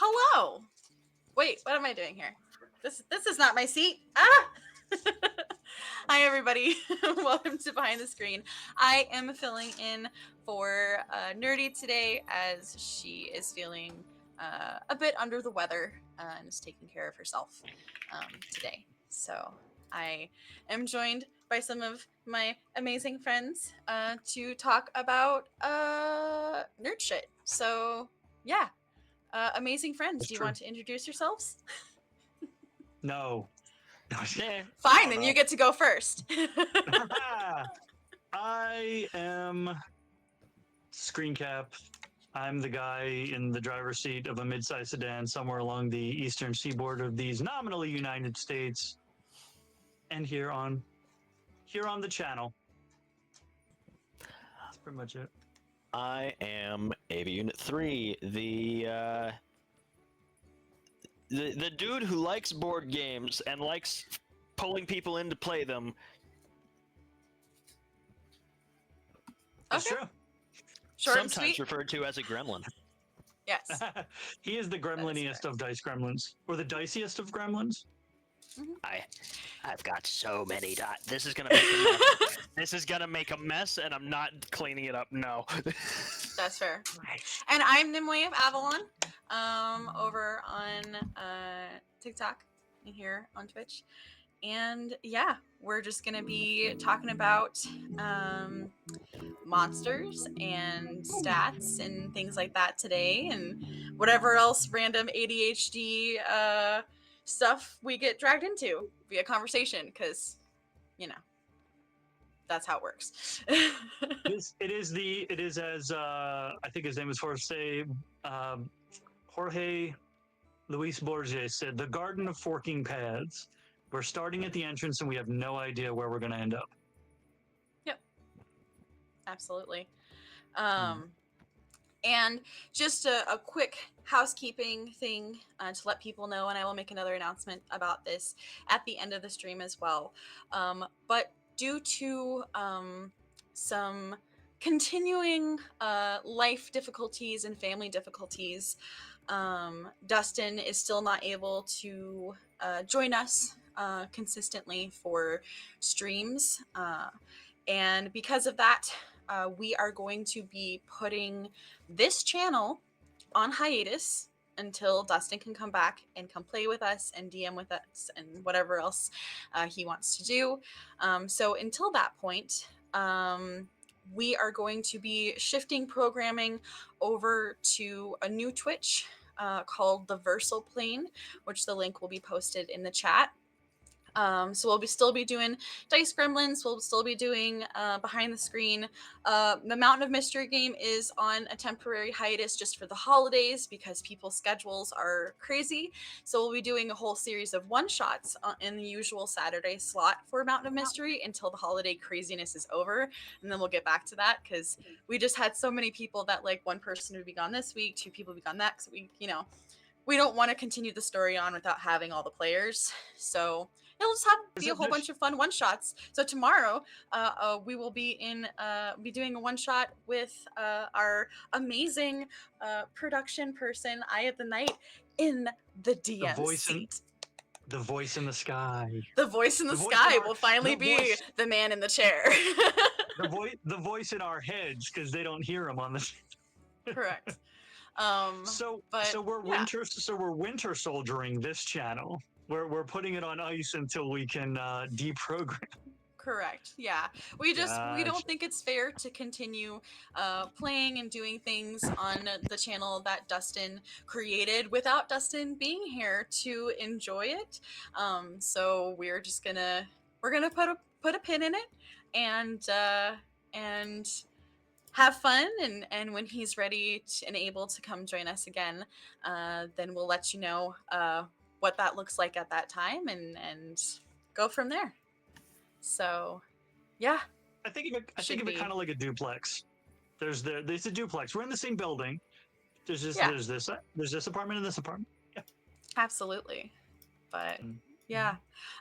Hello. Wait, what am I doing here? This is not my seat. Ah! Hi, everybody. Welcome to Behind the Screen. I am filling in for Nerdy today as she is feeling a bit under the weather and is taking care of herself today. So I am joined by some of my amazing friends to talk about nerd shit. So yeah, amazing friends. That's Do you true. want to introduce yourselves? No. Yeah. Fine, then you get to go first. I am ScreenCap. I'm the guy in the driver's seat of a mid-sized sedan somewhere along the eastern seaboard of these nominally United States, and here on the channel. That's pretty much it. I am AV Unit 3, the dude who likes board games and likes pulling people in to play them. That's Okay. true. Short and Sometimes sweet. referred to as a gremlin. Yes. He is the gremliniest correct. of dice gremlins, or the diciest of gremlins. I've got so many dots. This is gonna make a mess. This is gonna make a mess, and I'm not cleaning it up. No. That's fair. And I'm Nimue of Avalon, over on TikTok and here on Twitch. And yeah, we're just gonna be talking about monsters and stats and things like that today, and whatever else random ADHD stuff we get dragged into via conversation, because that's how it works. It is as I think his name is Jorge Luis Borges said, the garden of forking paths. We're starting at the entrance and we have no idea where we're going to end up. Yep. Absolutely. And just a quick housekeeping thing to let people know, and I will make another announcement about this at the end of the stream as well. But due to some continuing life difficulties and family difficulties, Dustin is still not able to join us consistently for streams. And because of that, we are going to be putting this channel on hiatus until Dustin can come back and come play with us and DM with us and whatever else he wants to do. So until that point, we are going to be shifting programming over to a new Twitch called the Versal Plane, which the link will be posted in the chat. So we'll still be doing Dice Gremlins. We'll still be doing Behind the Screen. The Mountain of Mystery game is on a temporary hiatus just for the holidays because people's schedules are crazy. So we'll be doing a whole series of one-shots in the usual Saturday slot for Mountain of Mystery until the holiday craziness is over. And then we'll get back to that because we just had so many people that like one person would be gone this week, two people would be gone next week, we don't want to continue the story on without having all the players. So it'll just be a whole bunch of fun one-shots. So tomorrow, we will be doing a one-shot with our amazing production person, Eye of the Night, in the DM seat. The voice in the sky. The voice in the sky will finally be the man in the chair. The voice in our heads, because they don't hear him on the. Correct. So we're winter soldiering this channel. We're putting it on ice until we can deprogram. Correct. Yeah. We don't think it's fair to continue playing and doing things on the channel that Dustin created without Dustin being here to enjoy it. So we're just gonna put a pin in it and have fun, and when he's ready and able to come join us again, then we'll let you know what that looks like at that time and go from there. So yeah, I think of it kind of like a duplex. There's a duplex. We're in the same building. There's this apartment and this apartment. Yeah, absolutely. But yeah,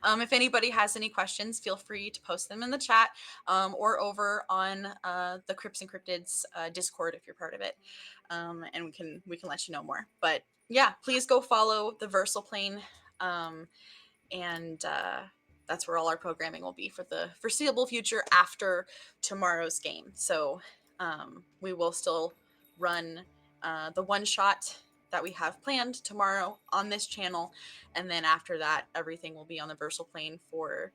if anybody has any questions, feel free to post them in the chat or over on the Crypts and Cryptids Discord if you're part of it, and we can let you know more. But yeah, please go follow the Versal Plane, and that's where all our programming will be for the foreseeable future after tomorrow's game. So we will still run the one shot that we have planned tomorrow on this channel, and then after that, everything will be on the Versal Plane for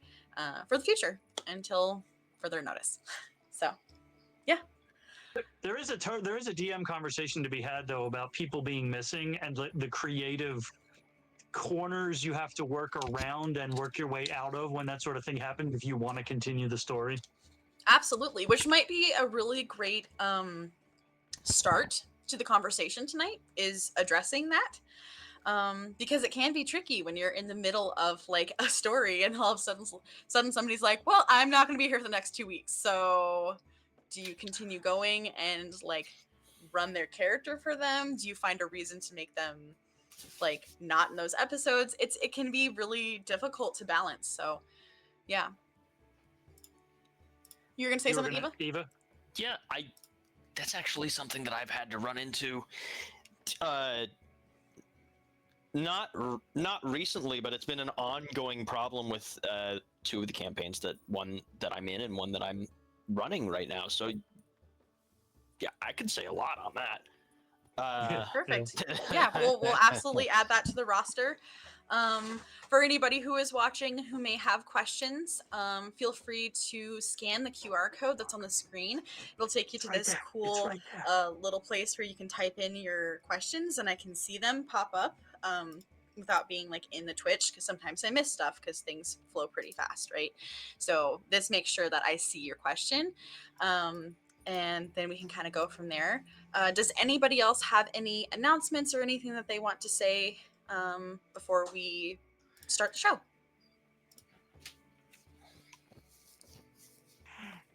the future until further notice. So, yeah. There is a DM conversation to be had though about people being missing and the creative corners you have to work around and work your way out of when that sort of thing happens if you want to continue the story. Absolutely, which might be a really great start to the conversation tonight, is addressing that. Because it can be tricky when you're in the middle of like a story and all of a sudden somebody's like, well, I'm not going to be here for the next 2 weeks. So do you continue going and like run their character for them? Do you find a reason to make them like not in those episodes? It can be really difficult to balance. So yeah. You're going to say something, Eva? Yeah, that's actually something that I've had to run into. Not recently, but it's been an ongoing problem with 2 of the campaigns, one that I'm in and one that I'm running right now. So yeah, I could say a lot on that. Perfect. Yeah, we'll absolutely add that to the roster. For anybody who is watching who may have questions, feel free to scan the QR code that's on the screen. It'll take you to this cool little place where you can type in your questions and I can see them pop up without being like in the Twitch, because sometimes I miss stuff because things flow pretty fast, right? So this makes sure that I see your question. And then we can kind of go from there. Does anybody else have any announcements or anything that they want to say before we start the show?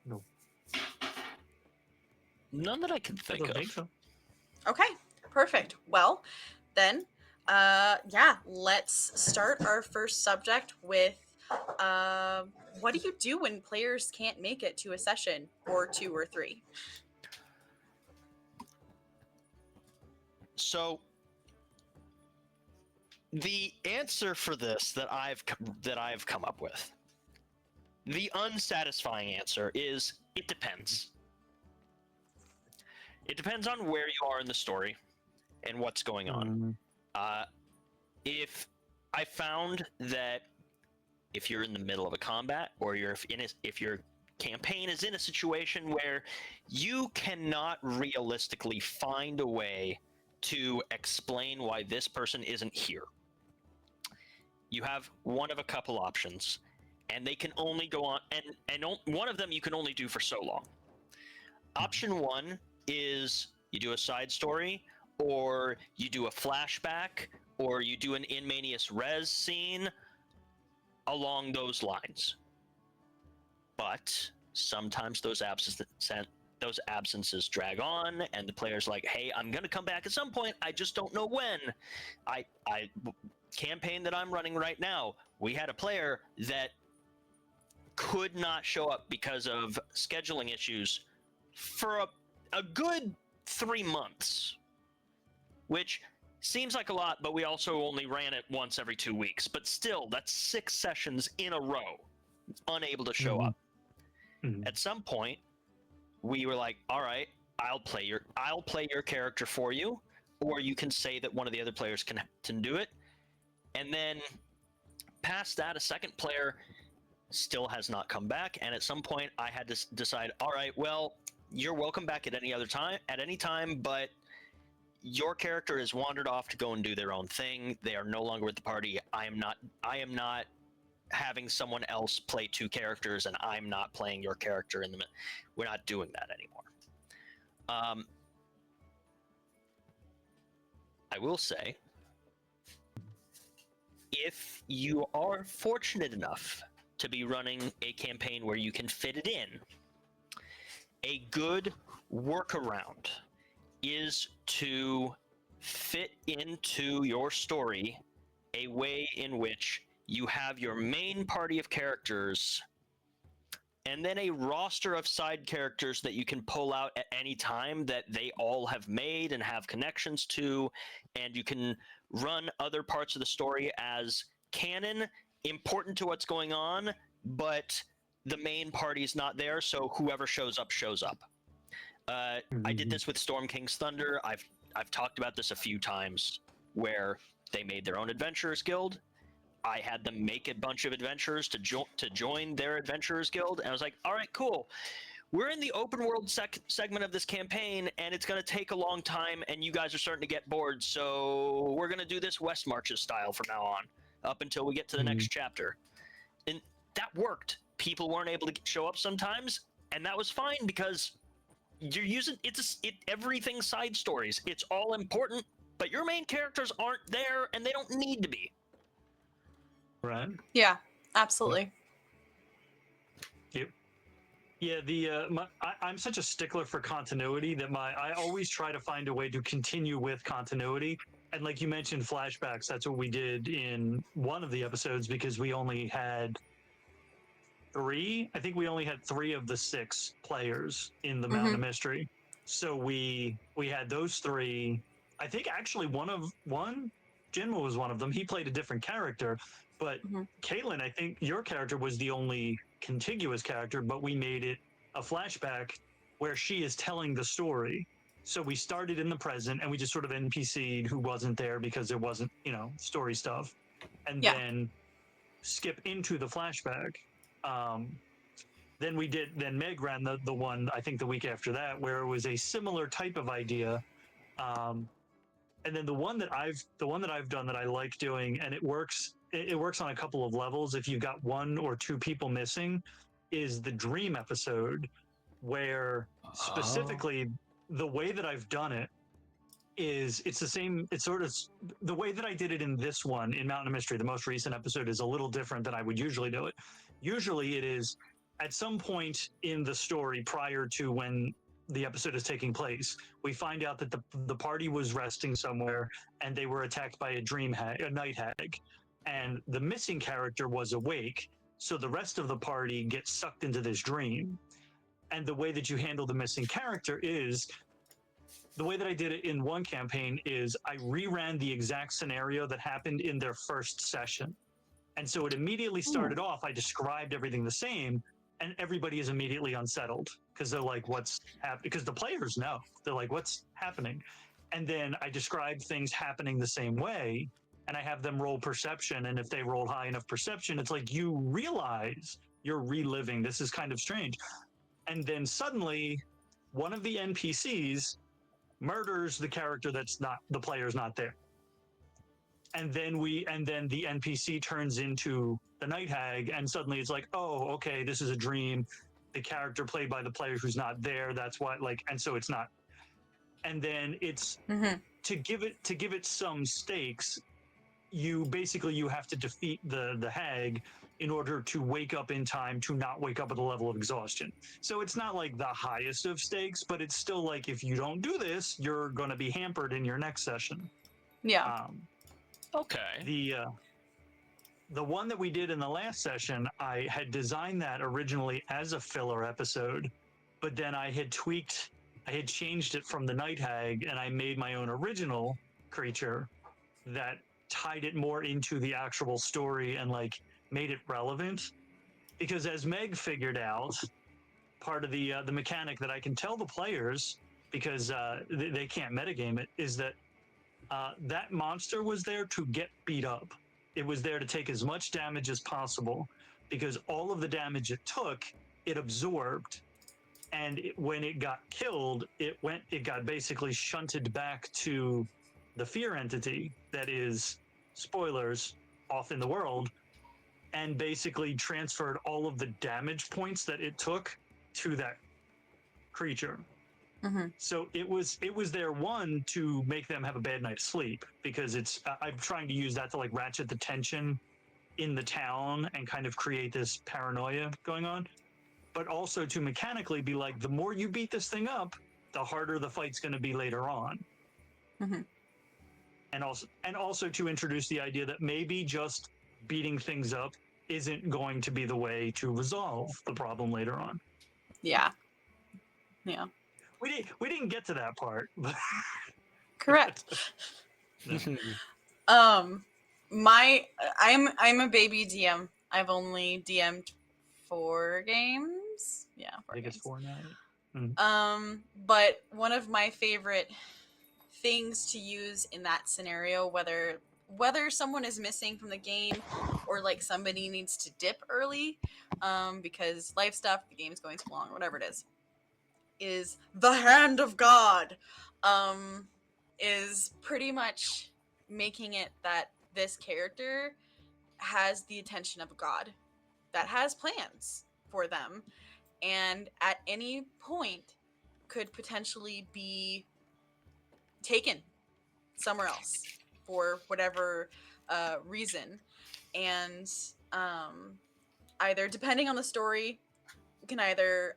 No. None that I can think of. Think so. Okay, perfect. Well, then, yeah, let's start our first subject with what do you do when players can't make it to a session or 2 or 3? So the answer for this that I've come up with, the unsatisfying answer is it depends. It depends on where you are in the story and what's going on. If I found that if you're in the middle of a combat, or if your campaign is in a situation where you cannot realistically find a way to explain why this person isn't here, you have one of a couple options, and they can only go on, and one of them you can only do for so long. Option 1 is you do a side story, or you do a flashback, or you do an in Manius res scene along those lines. But sometimes those absences drag on, and the player's like, hey, I'm going to come back at some point, I just don't know when. Campaign that I'm running right now, we had a player that could not show up because of scheduling issues for a good 3 months, which seems like a lot, but we also only ran it once every 2 weeks. But still, that's 6 sessions in a row, unable to show up. At some point, we were like, all right, I'll play your character for you, or you can say that one of the other players can do it. And then past that, a second player still has not come back, and at some point I had to decide, all right, well, you're welcome back at any time, but your character has wandered off to go and do their own thing. They are no longer with the party. I am not having someone else play 2 characters, and I'm not playing your character in the middle. We're not doing that anymore. I will say, if you are fortunate enough to be running a campaign where you can fit it in, a good workaround is to fit into your story a way in which you have your main party of characters and then a roster of side characters that you can pull out at any time that they all have made and have connections to, and you can run other parts of the story as canon, important to what's going on, but the main party's not there, so whoever shows up shows up. I did this with Storm King's Thunder. I've talked about this a few times, where they made their own adventurers guild. I had them make a bunch of adventurers to join their adventurers guild, and I was like, all right, cool. We're in the open world segment of this campaign, and it's going to take a long time, and you guys are starting to get bored, so we're going to do this West Marches style from now on, up until we get to the next chapter. And that worked. People weren't able to show up sometimes, and that was fine, because you're using everything's side stories. It's all important, but your main characters aren't there, and they don't need to be. Right. Yeah, absolutely. Yep. Yeah, I'm such a stickler for continuity that I always try to find a way to continue with continuity. And like you mentioned, flashbacks, that's what we did in one of the episodes, because we only had three. I think we only had 3 of the 6 players in the Mountain of Mystery. So we had those 3. I think actually Jinmo was one of them. He played a different character, but Caitlin, I think your character was the only contiguous character, but we made it a flashback where she is telling the story. So we started in the present and we just sort of NPC'd who wasn't there because there wasn't, story stuff, and then skip into the flashback. Then Meg ran the one, I think the week after that, where it was a similar type of idea. And then the one that I've done that I like doing, and it works on a couple of levels if you've got 1 or 2 people missing, is the dream episode, where specifically the way that I've done it is it's the same. It's sort of the way that I did it in this one in Mountain of Mystery. The most recent episode is a little different than I would usually do it. Usually it is at some point in the story prior to when the episode is taking place, we find out that the party was resting somewhere and they were attacked by a night hag, and the missing character was awake. So the rest of the party gets sucked into this dream. And the way that you handle the missing character is, the way that I did it in one campaign is I reran the exact scenario that happened in their first session. And so it immediately started off, I described everything the same, and everybody is immediately unsettled because they're like, what's happening? Because the players know. They're like, what's happening? And then I describe things happening the same way, and I have them roll perception. And if they roll high enough perception, it's like, you realize you're reliving. This is kind of strange. And then suddenly one of the NPCs murders the character the player's not there. And then the NPC turns into the night hag, and suddenly it's like, oh, okay, this is a dream. The character played by the player who's not there. That's why, and so it's not. And then it's to give it some stakes. You have to defeat the hag in order to wake up in time to not wake up at a level of exhaustion. So it's not like the highest of stakes, but it's still like, if you don't do this, you're going to be hampered in your next session. Yeah. Okay. The one that we did in the last session, I had designed that originally as a filler episode, but then I had changed it from the night hag, and I made my own original creature that tied it more into the actual story and made it relevant. Because as Meg figured out, part of the mechanic that I can tell the players, because they can't metagame it, is that that monster was there to get beat up. It was there to take as much damage as possible, because all of the damage it took, it absorbed. And when it got killed, it got basically shunted back to the fear entity that is, spoilers, off in the world, and basically transferred all of the damage points that it took to that creature. So it was there, one, to make them have a bad night's sleep, because I'm trying to use that to ratchet the tension in the town and kind of create this paranoia going on, but also to mechanically be like, the more you beat this thing up, the harder the fight's going to be later on. And also to introduce the idea that maybe just beating things up isn't going to be the way to resolve the problem later on. Yeah. Yeah. We didn't get to that part. Correct. No. I'm a baby DM. I've only DM'd 4 games. Yeah, I 4 think it's games. 4 now. But one of my favorite things to use in that scenario, whether someone is missing from the game or like somebody needs to dip early, because life stuff, the game's going too long, whatever it is the hand of God. Is pretty much making it that this character has the attention of a god that has plans for them, and at any point could potentially be taken somewhere else for whatever reason. And either, depending on the story, you can either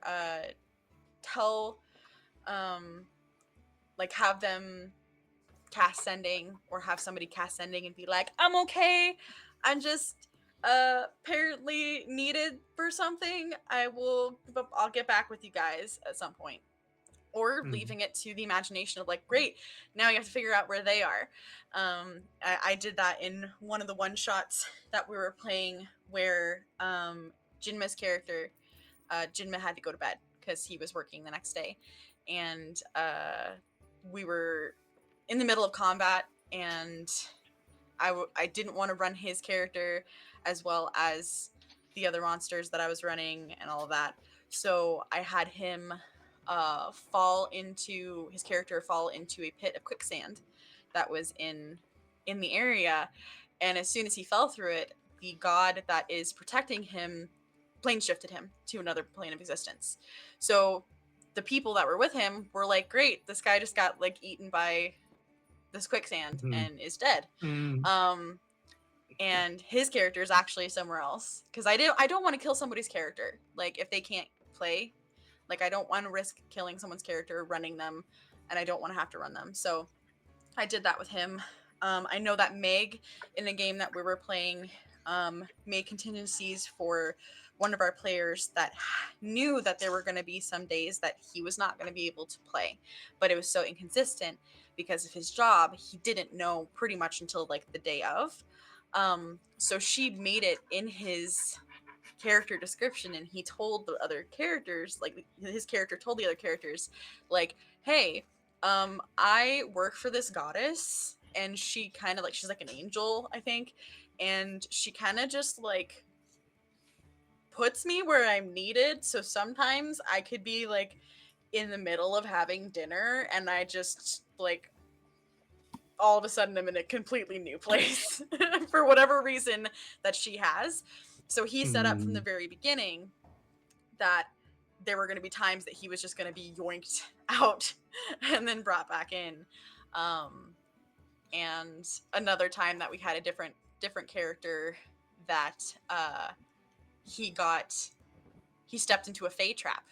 tell, like, have them cast sending, or have somebody cast sending and be like, I'm okay, I'm just apparently needed for something, I'll get back with you guys at some point. Or leaving it to the imagination of like, great, now you have to figure out where they are. I did that in one of the one shots that we were playing, where Jinma's character, Jinma had to go to bed because he was working the next day, and we were in the middle of combat, and I didn't want to run his character as well as the other monsters that I was running and all of that. So I had him fall into a pit of quicksand that was in the area, and as soon as he fell through it, the god that is protecting him plane shifted him to another plane of existence. So the people that were with him were like, great, this guy just got like eaten by this quicksand and is dead. And his character is actually somewhere else, because I don't want to kill somebody's character, like, if they can't play. Like, I don't want to risk killing someone's character, running them, and I don't want to have to run them. So I did that with him. I know that Meg, in a game that we were playing, made contingencies for one of our players that knew that there were going to be some days that he was not going to be able to play. But it was so inconsistent because of his job, he didn't know pretty much until like the day of. So she made it in his character description, and he told the other characters, like, his character told the other characters, like, hey, I work for this goddess, and she kind of like, she's like an angel, I think, and she kind of just like puts me where I'm needed. So sometimes I could be like in the middle of having dinner, and I just like, all of a sudden I'm in a completely new place for whatever reason that she has. So he set up from the very beginning that there were going to be times that he was just going to be yoinked out and then brought back in. And another time that we had a different character that he stepped into a fae trap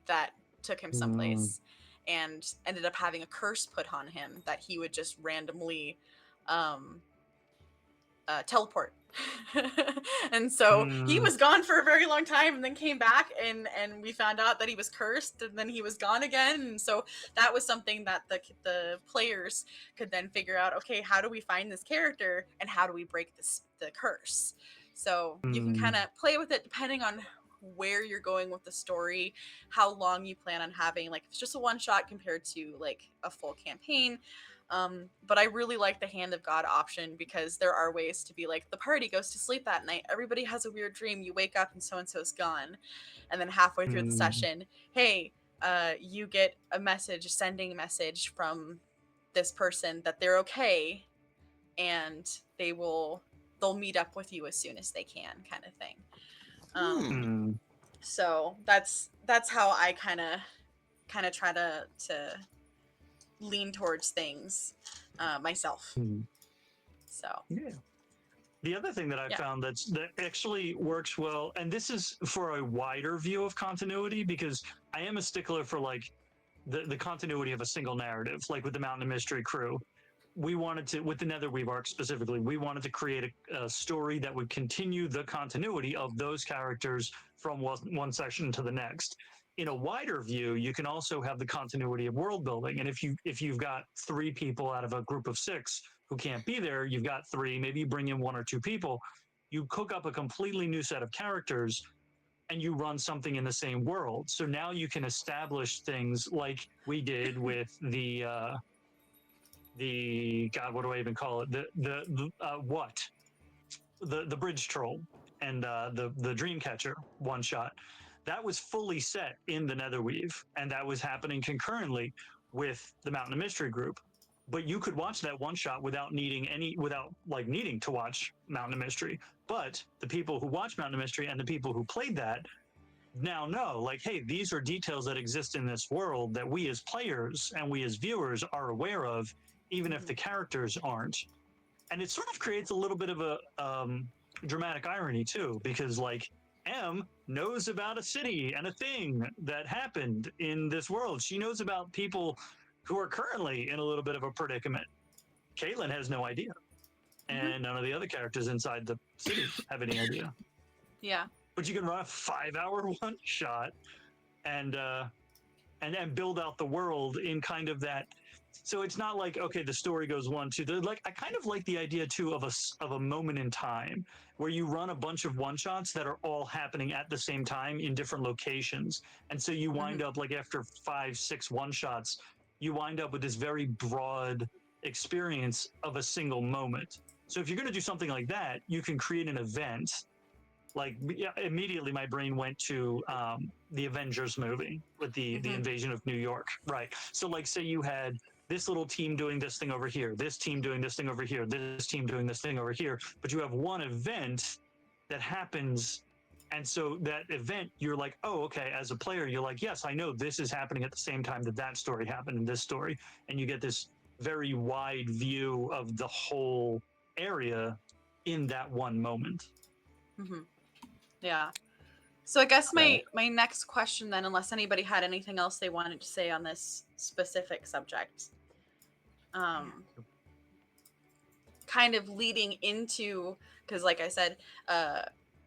that took him someplace, and ended up having a curse put on him that he would just randomly teleport. And so he was gone for a very long time, and then came back, and we found out that he was cursed, and then he was gone again. And so that was something that the players could then figure out, okay, how do we find this character, and how do we break the curse? So you can kind of play with it depending on where you're going with the story, how long you plan on having, like, if it's just a one shot compared to like a full campaign. But I really like the Hand of God option, because there are ways to be like, the party goes to sleep that night, everybody has a weird dream, you wake up and so-and-so's gone, and then halfway through the session, hey, you get a sending message from this person that they're okay, and they'll meet up with you as soon as they can, kind of thing. So that's how I kind of try to lean towards things myself. So yeah. The other thing that I found that actually works well, and this is for a wider view of continuity, because I am a stickler for like the continuity of a single narrative, like with the Mountain of Mystery crew. we wanted to, with the Netherweave arc specifically, we wanted to create a story that would continue the continuity of those characters from one section to the next. In a wider view, you can also have the continuity of world building. And if you've got 3 people out of a group of 6 who can't be there, you've got 3, maybe you bring in 1 or 2 people, you cook up a completely new set of characters and you run something in the same world. So now you can establish things like we did with the God, what do I even call it? The bridge troll and the Dreamcatcher one shot. That was fully set in the Netherweave, and that was happening concurrently with the Mountain of Mystery group. But you could watch that one shot without needing to watch Mountain of Mystery. But the people who watch Mountain of Mystery and the people who played that now know, like, hey, these are details that exist in this world that we as players and we as viewers are aware of, even if the characters aren't. And it sort of creates a little bit of a dramatic irony too, because like M knows about a city and a thing that happened in this world. She knows about people who are currently in a little bit of a predicament. Caitlin has no idea. And none of the other characters inside the city have any idea. Yeah. But you can run a 5-hour one shot and build out the world in kind of that. So it's not like, okay, the story goes 1, 2. Like, I kind of like the idea too of a moment in time where you run a bunch of one shots that are all happening at the same time in different locations. And so you wind up like after 5, 6 one shots, you wind up with this very broad experience of a single moment. So if you're going to do something like that, you can create an event. Like, immediately my brain went to the Avengers movie with the invasion of New York. Right. So like, say you had this little team doing this thing over here, this team doing this thing over here, this team doing this thing over here, but you have one event that happens. And so that event, you're like, oh, okay, as a player, you're like, yes, I know this is happening at the same time that story happened in this story. And you get this very wide view of the whole area in that one moment. Yeah. So I guess my next question then, unless anybody had anything else they wanted to say on this specific subject, kind of leading into, because like I said,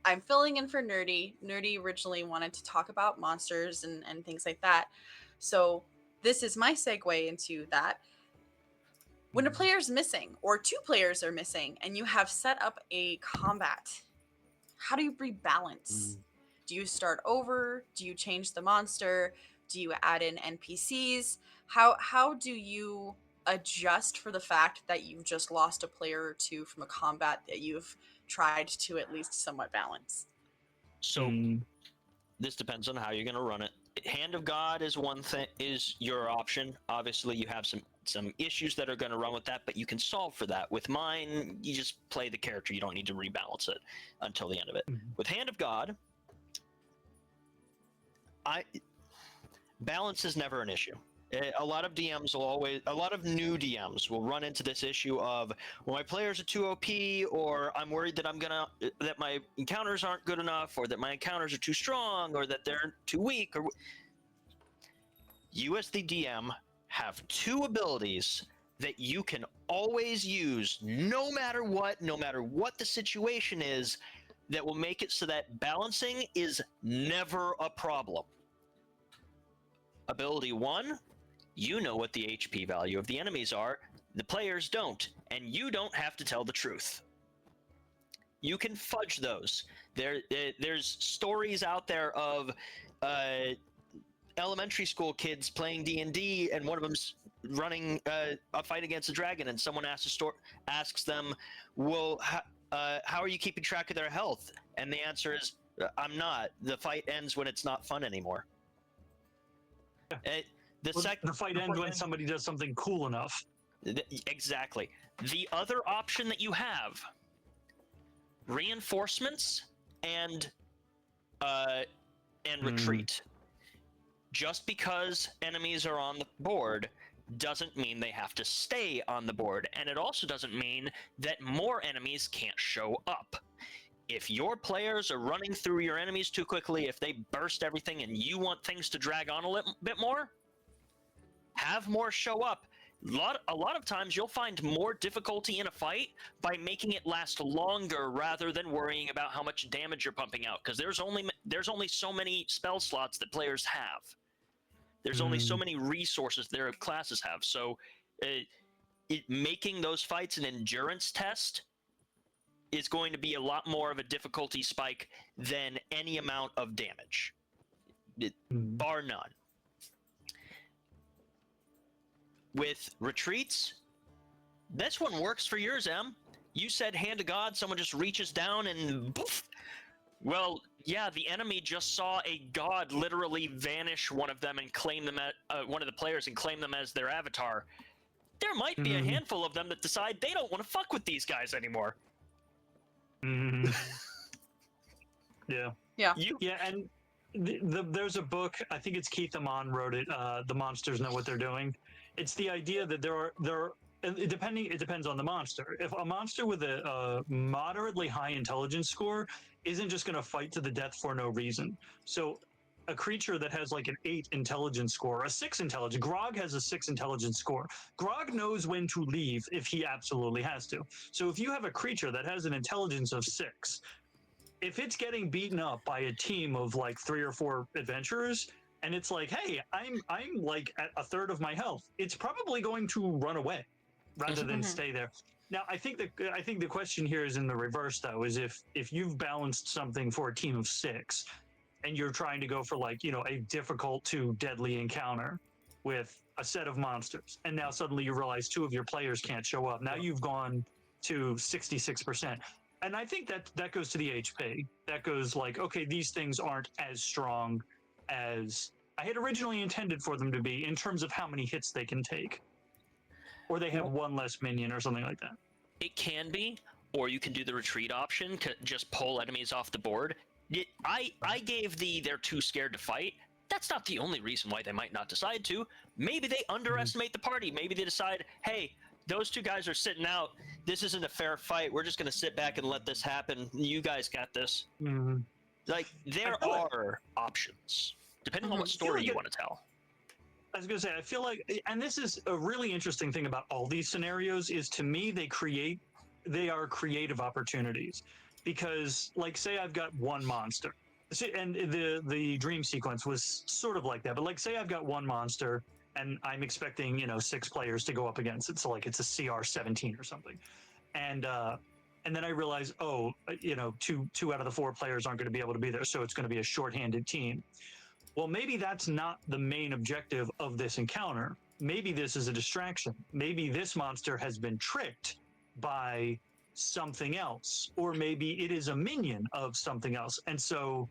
I'm filling in for Nerdy. Nerdy originally wanted to talk about monsters and things like that. So this is my segue into that. When a player's missing or 2 players are missing and you have set up a combat, how do you rebalance? Do you start over? Do you change the monster? Do you add in NPCs? How do you adjust for the fact that you've just lost a player or 2 from a combat that you've tried to at least somewhat balance? So this depends on how you're going to run it. Hand of God is one thing, is your option. Obviously, you have some issues that are going to run with that, but you can solve for that. With mine, you just play the character. You don't need to rebalance it until the end of it. With Hand of God, balance is never an issue. A lot of new DMs will run into this issue of, well, my players are too OP, or I'm worried that my encounters aren't good enough, or that my encounters are too strong, or that they're too weak. Or you as the DM have 2 abilities that you can always use, no matter what the situation is, that will make it so that balancing is never a problem. Ability 1, you know what the HP value of the enemies are, the players don't, and you don't have to tell the truth. You can fudge those. There's stories out there of elementary school kids playing D&D, and one of them's running a fight against a dragon, and someone asks them, well, how are you keeping track of their health? And the answer is, I'm not. The fight ends when it's not fun anymore. The fight ends when somebody does something cool enough. Exactly. The other option that you have, reinforcements and retreat. Just because enemies are on the board doesn't mean they have to stay on the board, and it also doesn't mean that more enemies can't show up. If your players are running through your enemies too quickly, if they burst everything and you want things to drag on a little bit more, have more show up. A lot of times you'll find more difficulty in a fight by making it last longer rather than worrying about how much damage you're pumping out, because there's only so many spell slots that players have. There's only so many resources their classes have. So making those fights an endurance test is going to be a lot more of a difficulty spike than any amount of damage, bar none. With retreats, this one works for yours, Em. You said hand to God, someone just reaches down and poof. Well, yeah, the enemy just saw a god literally vanish one of them and claim them at one of the players and claim them as their avatar. There might be a handful of them that decide they don't want to fuck with these guys anymore. Yeah. Yeah. Yeah, and there's a book, I think it's Keith Amon wrote it, The Monsters Know What They're Doing. It's the idea that there are it depends on the monster. If a monster with a moderately high intelligence score isn't just going to fight to the death for no reason. So a creature that has like an 8 intelligence score, a 6 intelligence, Grog has a 6 intelligence score. Grog knows when to leave if he absolutely has to. So if you have a creature that has an intelligence of 6, if it's getting beaten up by a team of like 3 or 4 adventurers, and it's like, hey, I'm like at a third of my health, it's probably going to run away rather than stay there. Now, I think the question here is in the reverse, though, is if you've balanced something for a team of 6, and you're trying to go for like, you know, a difficult to deadly encounter with a set of monsters, and now suddenly you realize 2 of your players can't show up. Now you've gone to 66%. And I think that goes to the HP. That goes like, okay, these things aren't as strong as I had originally intended for them to be in terms of how many hits they can take. Or they have 1 less minion or something like that. It can be, or you can do the retreat option, just pull enemies off the board. I gave they're too scared to fight. That's not the only reason why they might not decide to. Maybe they underestimate the party. Maybe they decide, hey, those 2 guys are sitting out. This isn't a fair fight. We're just going to sit back and let this happen. You guys got this. Like, there are options, depending on what story you want to tell. I was going to say, I feel like, and this is a really interesting thing about all these scenarios, is to me, they are creative opportunities. Because, like, say I've got 1 monster. And the dream sequence was sort of like that. But, like, say I've got 1 monster, and I'm expecting, you know, 6 players to go up against it. So like it's a CR 17 or something. And then I realize, oh, you know, two out of the 4 players aren't going to be able to be there. So it's going to be a shorthanded team. Well, maybe that's not the main objective of this encounter. Maybe this is a distraction. Maybe this monster has been tricked by something else, or maybe it is a minion of something else. And so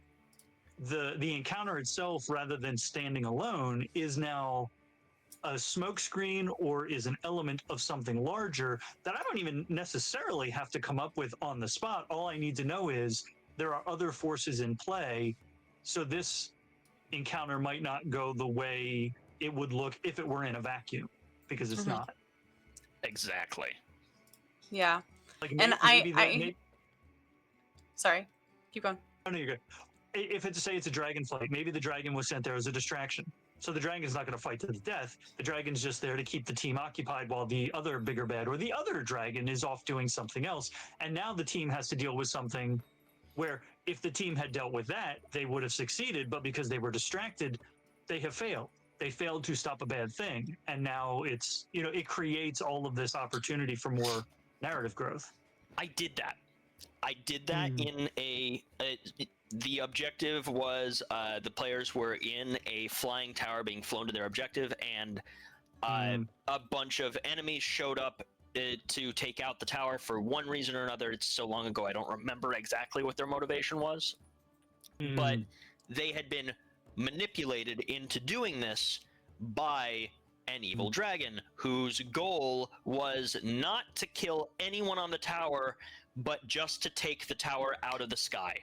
the encounter itself, rather than standing alone, is now a smokescreen or is an element of something larger that I don't even necessarily have to come up with on the spot. All I need to know is there are other forces in play. So this encounter might not go the way it would look if it were in a vacuum, because it's not. Exactly. Yeah. Like and sorry, keep going. Oh, no, you're good. If it's say it's a dragon fight, maybe the dragon was sent there as a distraction. So the dragon's not going to fight to the death. The dragon's just there to keep the team occupied while the other bigger bad or the other dragon is off doing something else. And now the team has to deal with something where if the team had dealt with that, they would have succeeded. But because they were distracted, they have failed. They failed to stop a bad thing. And now it's, you know, it creates all of this opportunity for more narrative growth. I did that in the objective was the players were in a flying tower being flown to their objective, and a bunch of enemies showed up to take out the tower for one reason or another. It's so long ago I don't remember exactly what their motivation was, but they had been manipulated into doing this by an evil dragon whose goal was not to kill anyone on the tower, but just to take the tower out of the sky.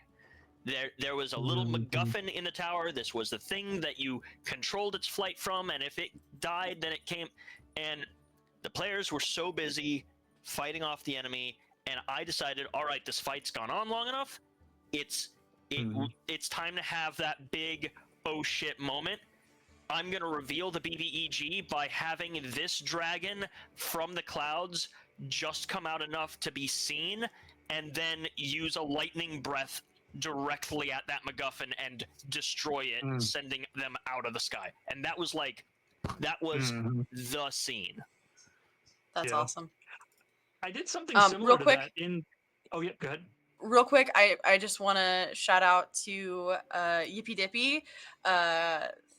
There was a little MacGuffin in the tower. This was the thing that you controlled its flight from, and if it died, then it came. And the players were so busy fighting off the enemy, and I decided, all right, this fight's gone on long enough. It's time to have that big oh shit moment. I'm going to reveal the BBEG by having this dragon from the clouds just come out enough to be seen, and then use a lightning breath directly at that MacGuffin and destroy it, sending them out of the sky. And that was the scene. That's awesome. I did something similar to that in... Oh, yeah, go ahead. Real quick, I just want to shout out to Yippee Dippy.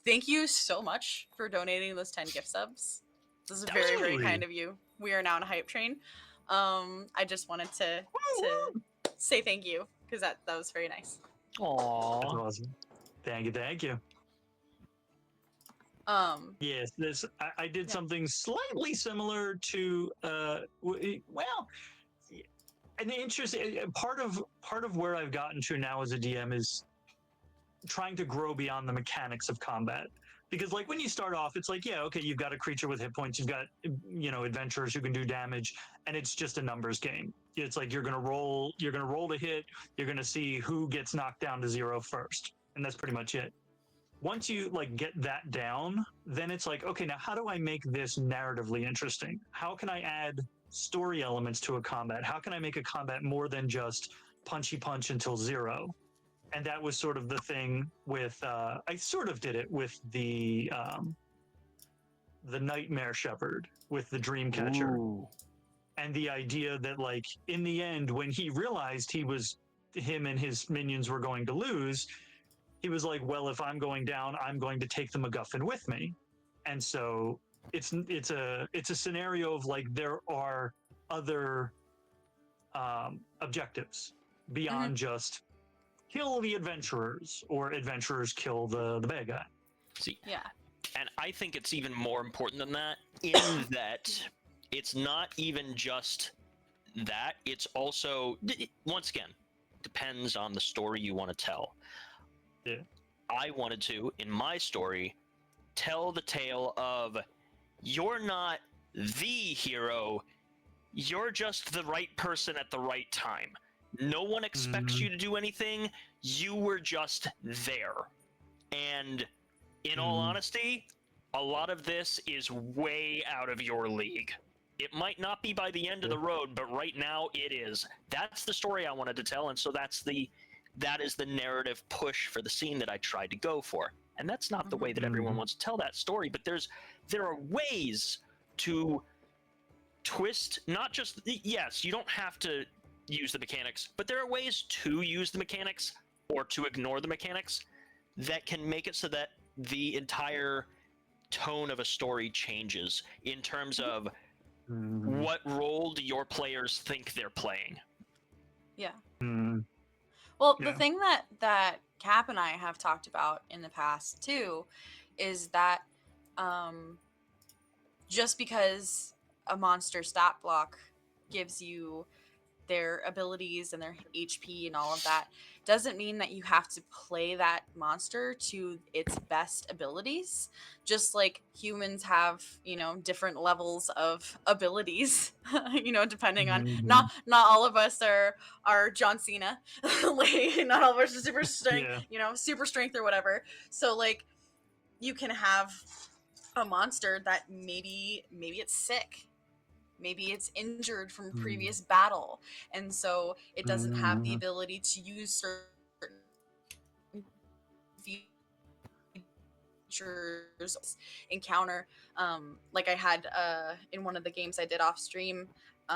Thank you so much for donating those 10 gift subs. This is very, very kind of you. We are now on a hype train. I just wanted to say thank you, because that was very nice. Aww. That's awesome. Thank you. Yes, I did something slightly similar to an interesting part of where I've gotten to now as a DM is trying to grow beyond the mechanics of combat. Because like when you start off, it's like, yeah, okay, you've got a creature with hit points, you've got, adventurers who can do damage, and it's just a numbers game. It's like you're gonna roll to hit, you're gonna see who gets knocked down to 0 first, and that's pretty much it. Once you like get that down, then it's like, okay, now how do I make this narratively interesting? How can I add story elements to a combat? How can I make a combat more than just punchy punch until 0? And that was sort of the thing with I sort of did it with the Nightmare Shepherd with the Dreamcatcher. Ooh. And the idea that like in the end when he realized him and his minions were going to lose, he was like, well, if I'm going down, I'm going to take the MacGuffin with me. And so it's a scenario of like there are other objectives beyond just kill the adventurers or adventurers kill the bad guy. See, yeah. And I think it's even more important than that in that it's not even just that, it's also, once again, depends on the story you want to tell. Yeah. I wanted to, in my story, tell the tale of you're not the hero, you're just the right person at the right time. No one expects you to do anything, you were just there. And in all honesty, a lot of this is way out of your league. It might not be by the end of the road, but right now it is. That's the story I wanted to tell, and so that is the narrative push for the scene that I tried to go for. And that's not the way that everyone wants to tell that story, but there are ways to twist, not just, yes, you don't have to use the mechanics, but there are ways to use the mechanics or to ignore the mechanics that can make it so that the entire tone of a story changes in terms of what role do your players think they're playing. Yeah. Well, the thing that Cap and I have talked about in the past too is that just because a monster stat block gives you their abilities and their HP and all of that doesn't mean that you have to play that monster to its best abilities. Just like humans have, different levels of abilities, depending on not all of us are John Cena. Like not all of us are super strength, super strength or whatever. So like you can have a monster that maybe it's sick. Maybe it's injured from previous battle, and so it doesn't have the ability to use certain features encounter. Like I had in one of the games I did off stream, 2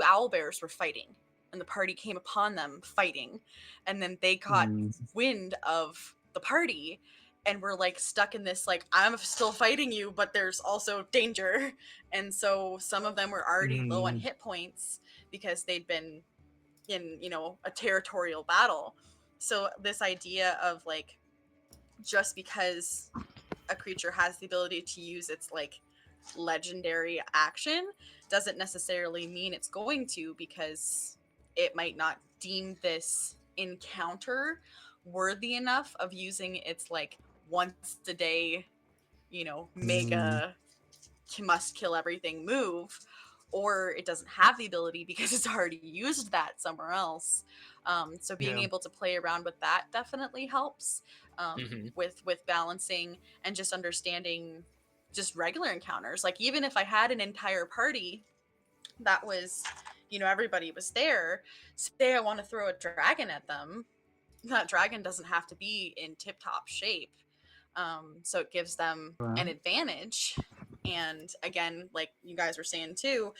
owl bears were fighting, and the party came upon them fighting, and then they caught wind of the party. And we're like stuck in this, like, I'm still fighting you, but there's also danger. And so some of them were already low on hit points because they'd been in, a territorial battle. So this idea of like, just because a creature has the ability to use its like legendary action doesn't necessarily mean it's going to, because it might not deem this encounter worthy enough of using its like once a day, mega must kill everything move, or it doesn't have the ability because it's already used that somewhere else. So being Yeah. able to play around with that definitely helps with balancing and just understanding just regular encounters. Like even if I had an entire party that was, everybody was there, say I want to throw a dragon at them, that dragon doesn't have to be in tip top shape. So it gives them an advantage. And again, like you guys were saying too,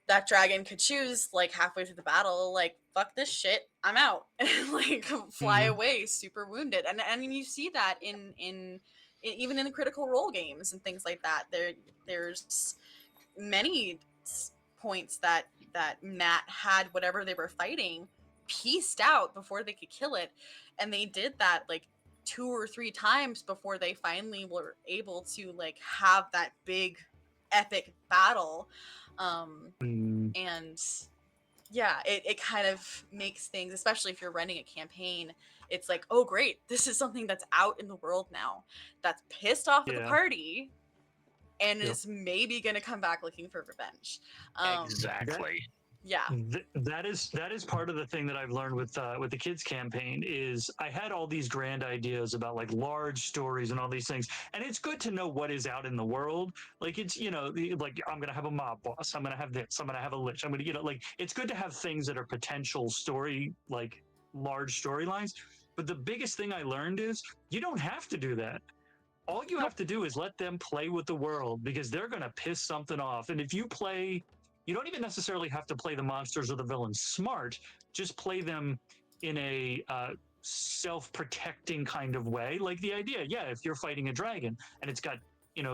that dragon could choose like halfway through the battle, like fuck this shit, I'm out, and like fly Mhm. away super wounded. And you see that in even in the critical role games and things like that. There's many points that Matt had whatever they were fighting pieced out before they could kill it, and they did that like 2 or 3 times before they finally were able to like have that big epic battle. Mm. And yeah, it kind of makes things, especially if you're running a campaign, it's like, oh great, this is something that's out in the world now, that's pissed off at the Yeah. party and Yep. is maybe going to come back looking for revenge. Exactly. Yeah. That is part of the thing that I've learned with the kids campaign is I had all these grand ideas about like large stories and all these things, and it's good to know what is out in the world. Like it's like I'm gonna have a mob boss, I'm gonna have this, I'm gonna have a lich, I'm gonna like it's good to have things that are potential story like large storylines. But the biggest thing I learned is you don't have to do that. All you have to do is let them play with the world because they're going to piss something off. And if you don't even necessarily have to play the monsters or the villains smart. Just play them in a self-protecting kind of way. Like the idea, yeah, if you're fighting a dragon and it's got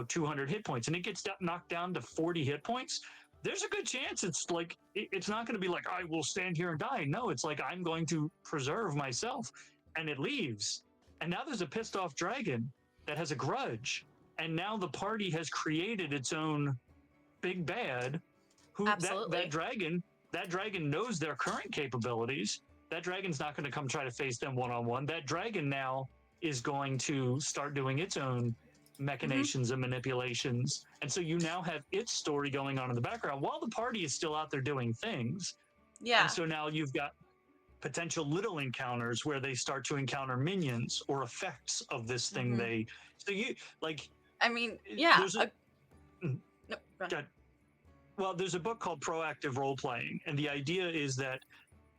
200 hit points and it gets knocked down to 40 hit points, there's a good chance it's like it's not going to be like I will stand here and die. No, it's like I'm going to preserve myself, and it leaves. And now there's a pissed off dragon that has a grudge, and now the party has created its own big bad. Who Absolutely. that dragon knows their current capabilities. That dragon's not going to come try to face them one-on-one. That dragon now is going to start doing its own machinations and manipulations, and so you now have its story going on in the background while the party is still out there doing things. Yeah. And so now you've got potential little encounters where they start to encounter minions or effects of this thing so you like I mean, yeah. there's a No, go ahead. well, there's a book called Proactive Role Playing, and the idea is that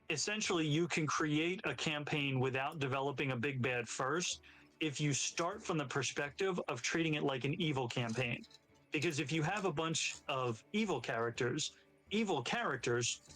essentially you can create a campaign without developing a big bad first if you start from the perspective of treating it like an evil campaign. Because if you have a bunch of evil characters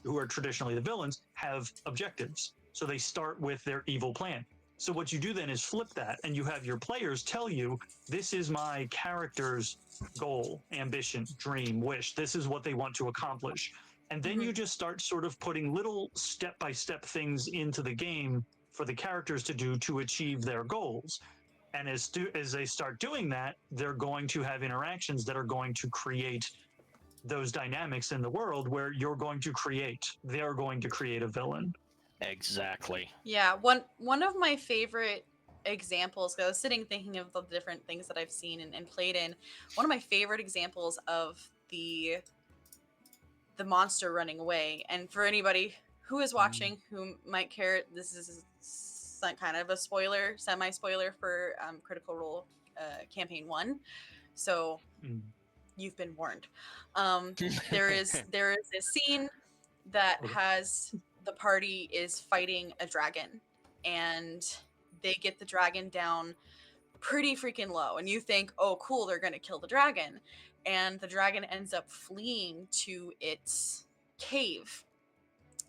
who are traditionally the villains have objectives. So they start with their evil plan. So what you do then is flip that, and you have your players tell you, this is my character's goal, ambition, dream, wish. This is what they want to accomplish. And then you just start sort of putting little step-by-step things into the game for the characters to do to achieve their goals. And as they start doing that, they're going to have interactions that are going to create those dynamics in the world where they're going to create a villain. Exactly. Yeah, one of my favorite examples, 'cause I was sitting thinking of the different things that I've seen and played in. One of my favorite examples of the monster running away, and for anybody who is watching who might care, this is some kind of a spoiler, semi-spoiler for Critical Role Campaign 1. So you've been warned. There is a scene that has the party is fighting a dragon, and they get the dragon down pretty freaking low, and you think, oh cool, they're gonna kill the dragon, and the dragon ends up fleeing to its cave.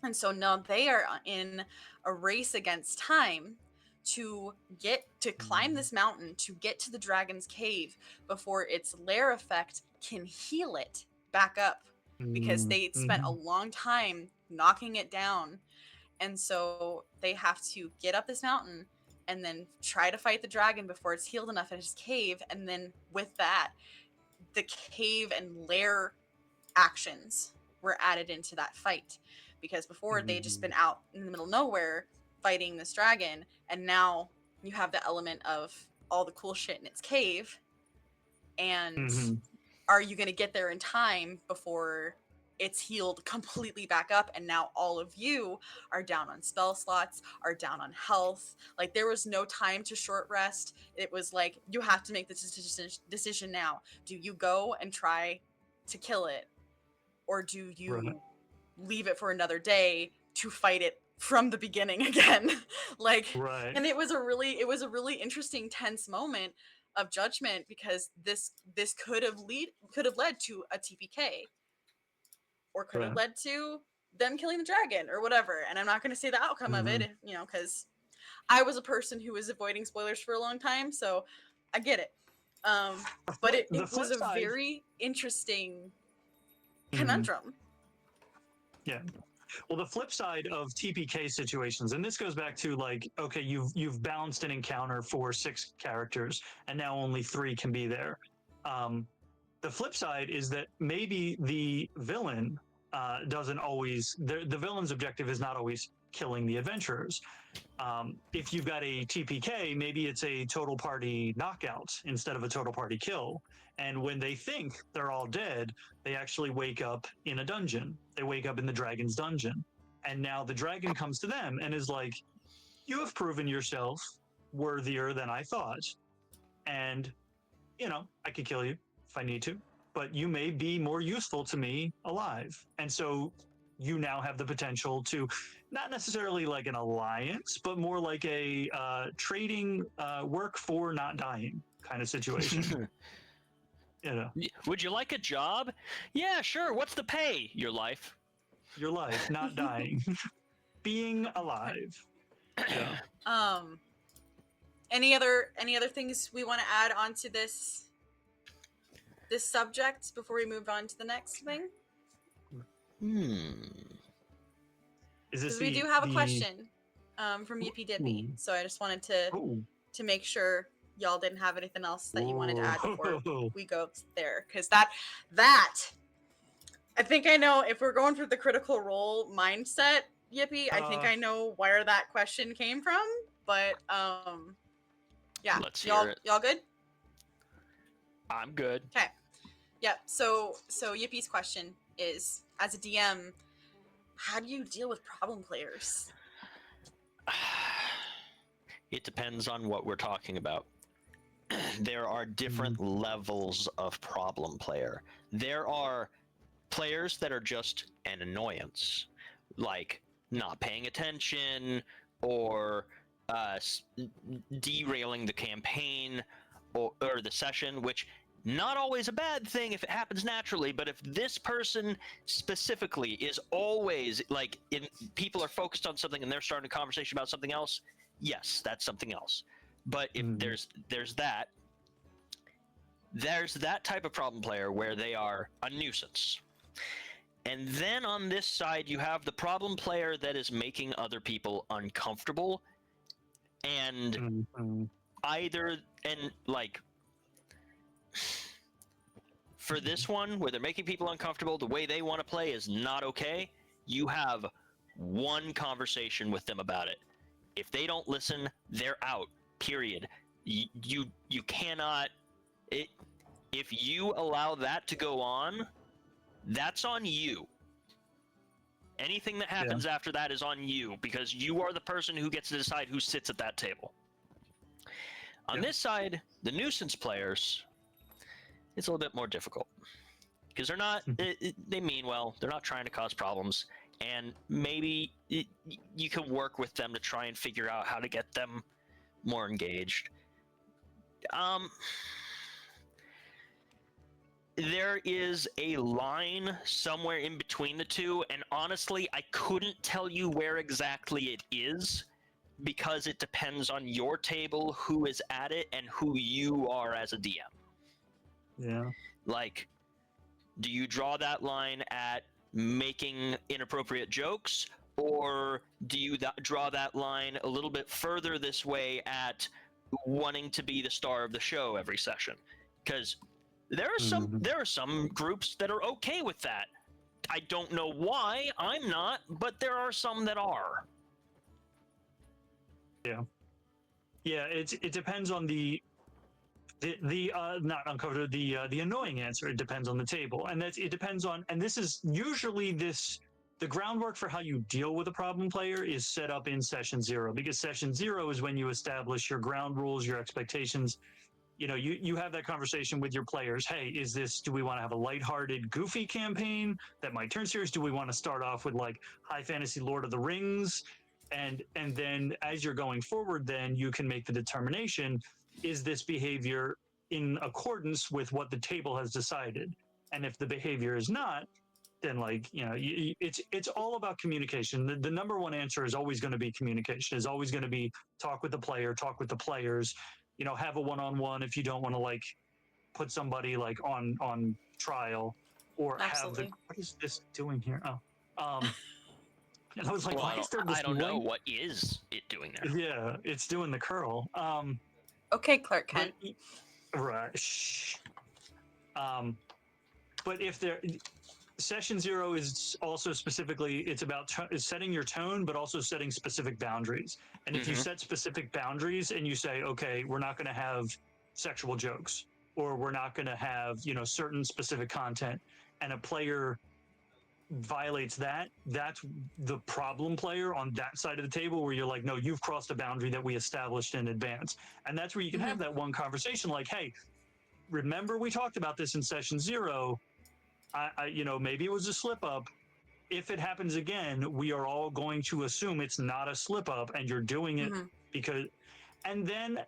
And so now they are in a race against time to climb this mountain to get to the dragon's cave before its lair effect can heal it back up, because they spent a long time knocking it down. And so they have to get up this mountain and then try to fight the dragon before it's healed enough in his cave. And then with that, the cave and lair actions were added into that fight, because before they'd just been out in the middle of nowhere fighting this dragon, and now you have the element of all the cool shit in its cave. And are you going to get there in time before it's healed completely back up, and now all of you are down on spell slots, are down on health. Like, there was no time to short rest. It was like, you have to make this decision now. Do you go and try to kill it, or do you Right. leave it for another day to fight it from the beginning again? Like, Right. and it was a really interesting, tense moment of judgment, because this could have led to a TPK, or could have Right. led to them killing the dragon or whatever. And I'm not going to say the outcome of it, you know, because I was a person who was avoiding spoilers for a long time, so I get it. But it The was flip a side. very interesting Mhm. conundrum. Yeah. Well, the flip side of TPK situations, and this goes back to like, okay, you've balanced an encounter for 6 characters, and now only 3 can be there. The flip side is that maybe the villain doesn't always. The villain's objective is not always killing the adventurers. If you've got a TPK, maybe it's a total party knockout instead of a total party kill. And when they think they're all dead, they actually wake up in a dungeon. They wake up in the dragon's dungeon. And now the dragon comes to them and is like, you have proven yourself worthier than I thought. And, you know, I could kill you if I need to, but you may be more useful to me alive. And so you now have the potential to, not necessarily like an alliance, but more like a trading work for not dying kind of situation. You know, Would you like a job? Yeah, sure. What's the pay? Your life. your life, not dying, being alive. Yeah. Any other things we want to add onto this subject before we move on to the next thing? Is this Because we do have a question from Yippee Dippy, so I just wanted to make sure y'all didn't have anything else that you wanted to add before we go there, because that I think I know, if we're going for the critical role mindset, Yippee, I think I know where that question came from, but yeah, Let's hear it. y'all good? I'm good. Okay. Yep. So Yippie's question is, as a DM, how do you deal with problem players? It depends on what we're talking about. There are different levels of problem player. There are players that are just an annoyance, like not paying attention or derailing the campaign or the session, which not always a bad thing if it happens naturally, but if this person specifically is always like, people are focused on something and they're starting a conversation about something else, yes, that's something else. But if there's that type of problem player where they are a nuisance. And then on this side, you have the problem player that is making other people uncomfortable, and for this one, where they're making people uncomfortable, the way they want to play is not okay. You have one conversation with them about it. If they don't listen, they're out. Period. You cannot. If you allow that to go on, that's on you. Anything that happens after that is on you, because you are the person who gets to decide who sits at that table. On this side, the nuisance players, it's a little bit more difficult, because they're not. They mean well. They're not trying to cause problems, and maybe you can work with them to try and figure out how to get them more engaged. There is a line somewhere in between the two, and honestly, I couldn't tell you where exactly it is, because it depends on your table, who is at it, and who you are as a DM. Yeah. Like, do you draw that line at making inappropriate jokes, or do you draw that line a little bit further this way at wanting to be the star of the show every session? Because there are some groups that are okay with that. I don't know why. I'm not, but there are some that are. Yeah. Yeah, it depends on the The not uncomfortable, the annoying answer, it depends on the table, and it depends on, and this is usually the groundwork for how you deal with a problem player is set up in session 0, because session 0 is when you establish your ground rules, your expectations. You have that conversation with your players. Hey, do we want to have a lighthearted, goofy campaign that might turn serious? Do we want to start off with like high fantasy Lord of the Rings? And then as you're going forward, then you can make the determination, is this behavior in accordance with what the table has decided? And if the behavior is not, then it's all about communication. The number one answer is always going to be communication, is always going to be talk with the player, talk with the players, have a one-on-one if you don't want to like put somebody like on trial, or Absolutely. what is this doing here? And I was like, Well, why is there this I don't know link? what is it doing there. Yeah, it's doing the curl. Okay, Clark Kent. Right. Shh. But if there, session 0 is also specifically, it's about setting your tone, but also setting specific boundaries. And if you set specific boundaries and you say, okay, we're not going to have sexual jokes, or we're not going to have, certain specific content, and a player violates that, that's the problem player on that side of the table, where you're like, no, you've crossed a boundary that we established in advance. And that's where you can have that one conversation like, hey, remember we talked about this in session 0. Maybe it was a slip up. If it happens again, we are all going to assume it's not a slip up, and you're doing it because. And then,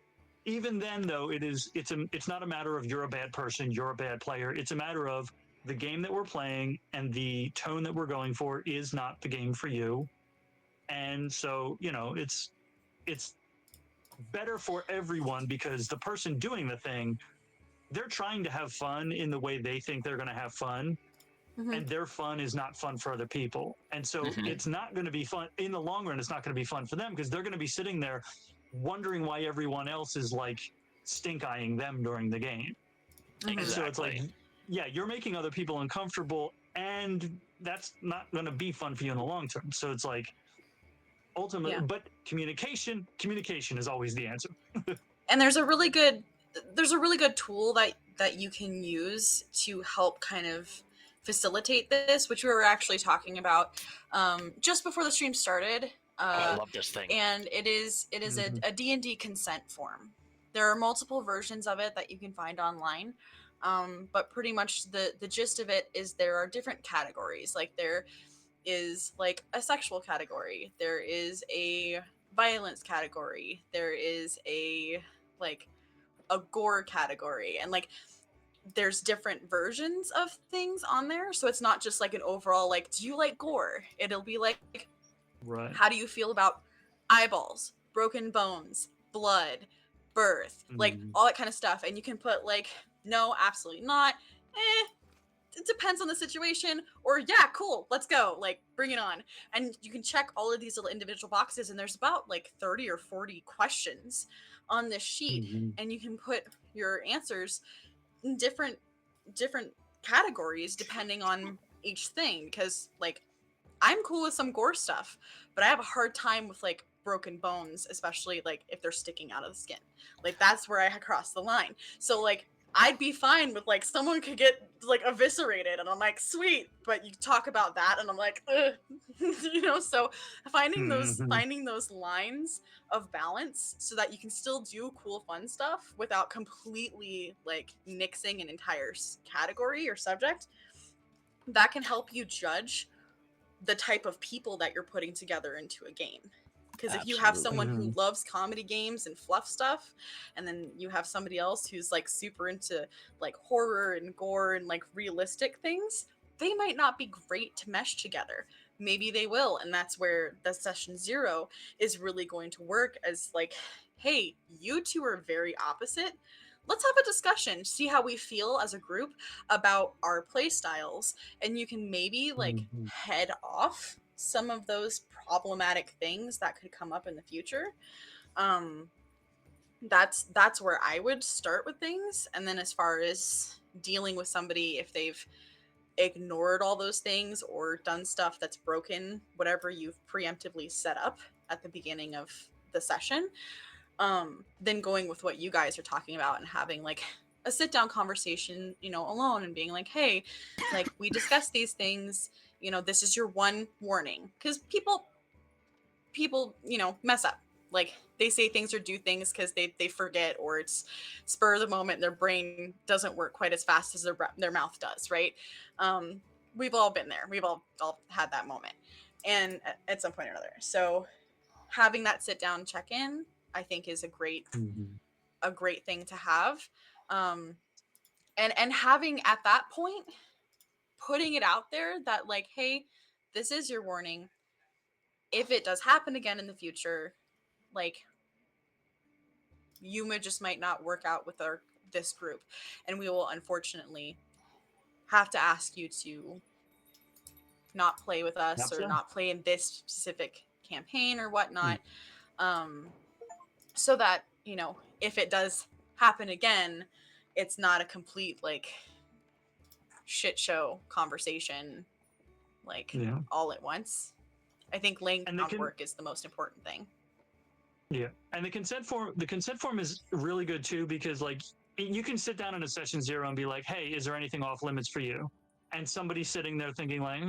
even then, though, it's not a matter of you're a bad person, you're a bad player. It's a matter of the game that we're playing and the tone that we're going for is not the game for you. And so, it's better for everyone, because the person doing the thing, they're trying to have fun in the way they think they're going to have fun. And their fun is not fun for other people. And so it's not going to be fun in the long run. It's not going to be fun for them, because they're going to be sitting there wondering why everyone else is like stink eyeing them during the game. Exactly. So it's like, yeah, you're making other people uncomfortable, and that's not going to be fun for you in the long term. So it's like, ultimately, but communication is always the answer. And there's a really good tool that you can use to help kind of facilitate this, which we were actually talking about just before the stream started. I love this thing. And it is a D&D consent form. There are multiple versions of it that you can find online. But pretty much the gist of it is there are different categories. Like there is like a sexual category. There is a violence category. There is a gore category. And like there's different versions of things on there. So it's not just like an overall, like, do you like gore? It'll be like, right, how do you feel about eyeballs, broken bones, blood, birth, like all that kind of stuff. And you can put like, no, absolutely not. It depends on the situation, or yeah, cool, let's go, like bring it on. And you can check all of these little individual boxes, and there's about like 30 or 40 questions on this sheet, and you can put your answers in different categories depending on each thing. Because like I'm cool with some gore stuff, but I have a hard time with like broken bones, especially like if they're sticking out of the skin. Like that's where I crossed the line. So like I'd be fine with like someone could get like eviscerated, and I'm like, sweet, but you talk about that, and I'm like, ugh. So finding those lines of balance so that you can still do cool, fun stuff without completely like nixing an entire category or subject, that can help you judge the type of people that you're putting together into a game. Because if you have someone who loves comedy games and fluff stuff, and then you have somebody else who's like super into like horror and gore and like realistic things, they might not be great to mesh together. Maybe they will, and that's where the session 0 is really going to work, as like, hey, you two are very opposite. Let's have a discussion, see how we feel as a group about our play styles, and you can maybe like head off some of those problematic things that could come up in the future. That's where I would start with things. And then as far as dealing with somebody, if they've ignored all those things or done stuff that's broken whatever you've preemptively set up at the beginning of the session, than going with what you guys are talking about and having like a sit down conversation, you know, alone and being like, hey, like we discussed these things, you know, this is your one warning. Because people, you know, mess up. Like they say things or do things because they forget, or it's spur of the moment and their brain doesn't work quite as fast as their mouth does, right? Um, we've all been there. We've all had that moment, and at some point or another. So having that sit down check in, I think, is Mhm. a great thing to have. Um, and having at that point, putting it out there that like, hey, this is your warning. If it does happen again in the future, like Yuma just might not work out with this group, and we will unfortunately have to ask you to not play with us Yep, or so. not play in this specific campaign or whatnot. Mm. Um, so that, you know, if it does happen again, it's not a complete like shit show conversation like Yeah. all at once. I think laying And groundwork is the most important thing. yeah, and the consent form is really good too, because like you can sit down in a session 0 and be like, hey, is there anything off limits for you? And somebody's sitting there thinking like,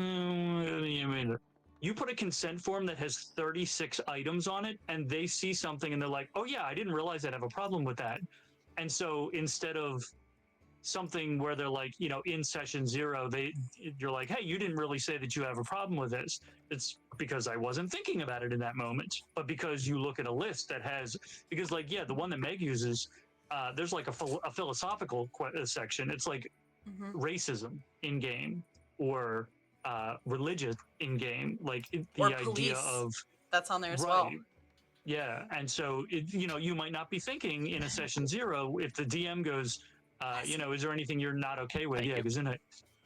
you put a consent form that has 36 items on it, and they see something and they're like, oh yeah, I didn't realize I'd have a problem with that. And so instead of something where they're like, in session 0, you're like, hey, you didn't really say that you have a problem with this. It's because I wasn't thinking about it in that moment, but because you look at a list that has, because like, yeah, the one that Meg uses, there's like a philosophical section. It's like Mm-hmm. racism in game, or religious in game, like Or the idea police, of, that's on there as well. right. Yeah, and so you might not be thinking in a session 0 if the DM goes, is there anything you're not okay with? Thank Yeah, you. because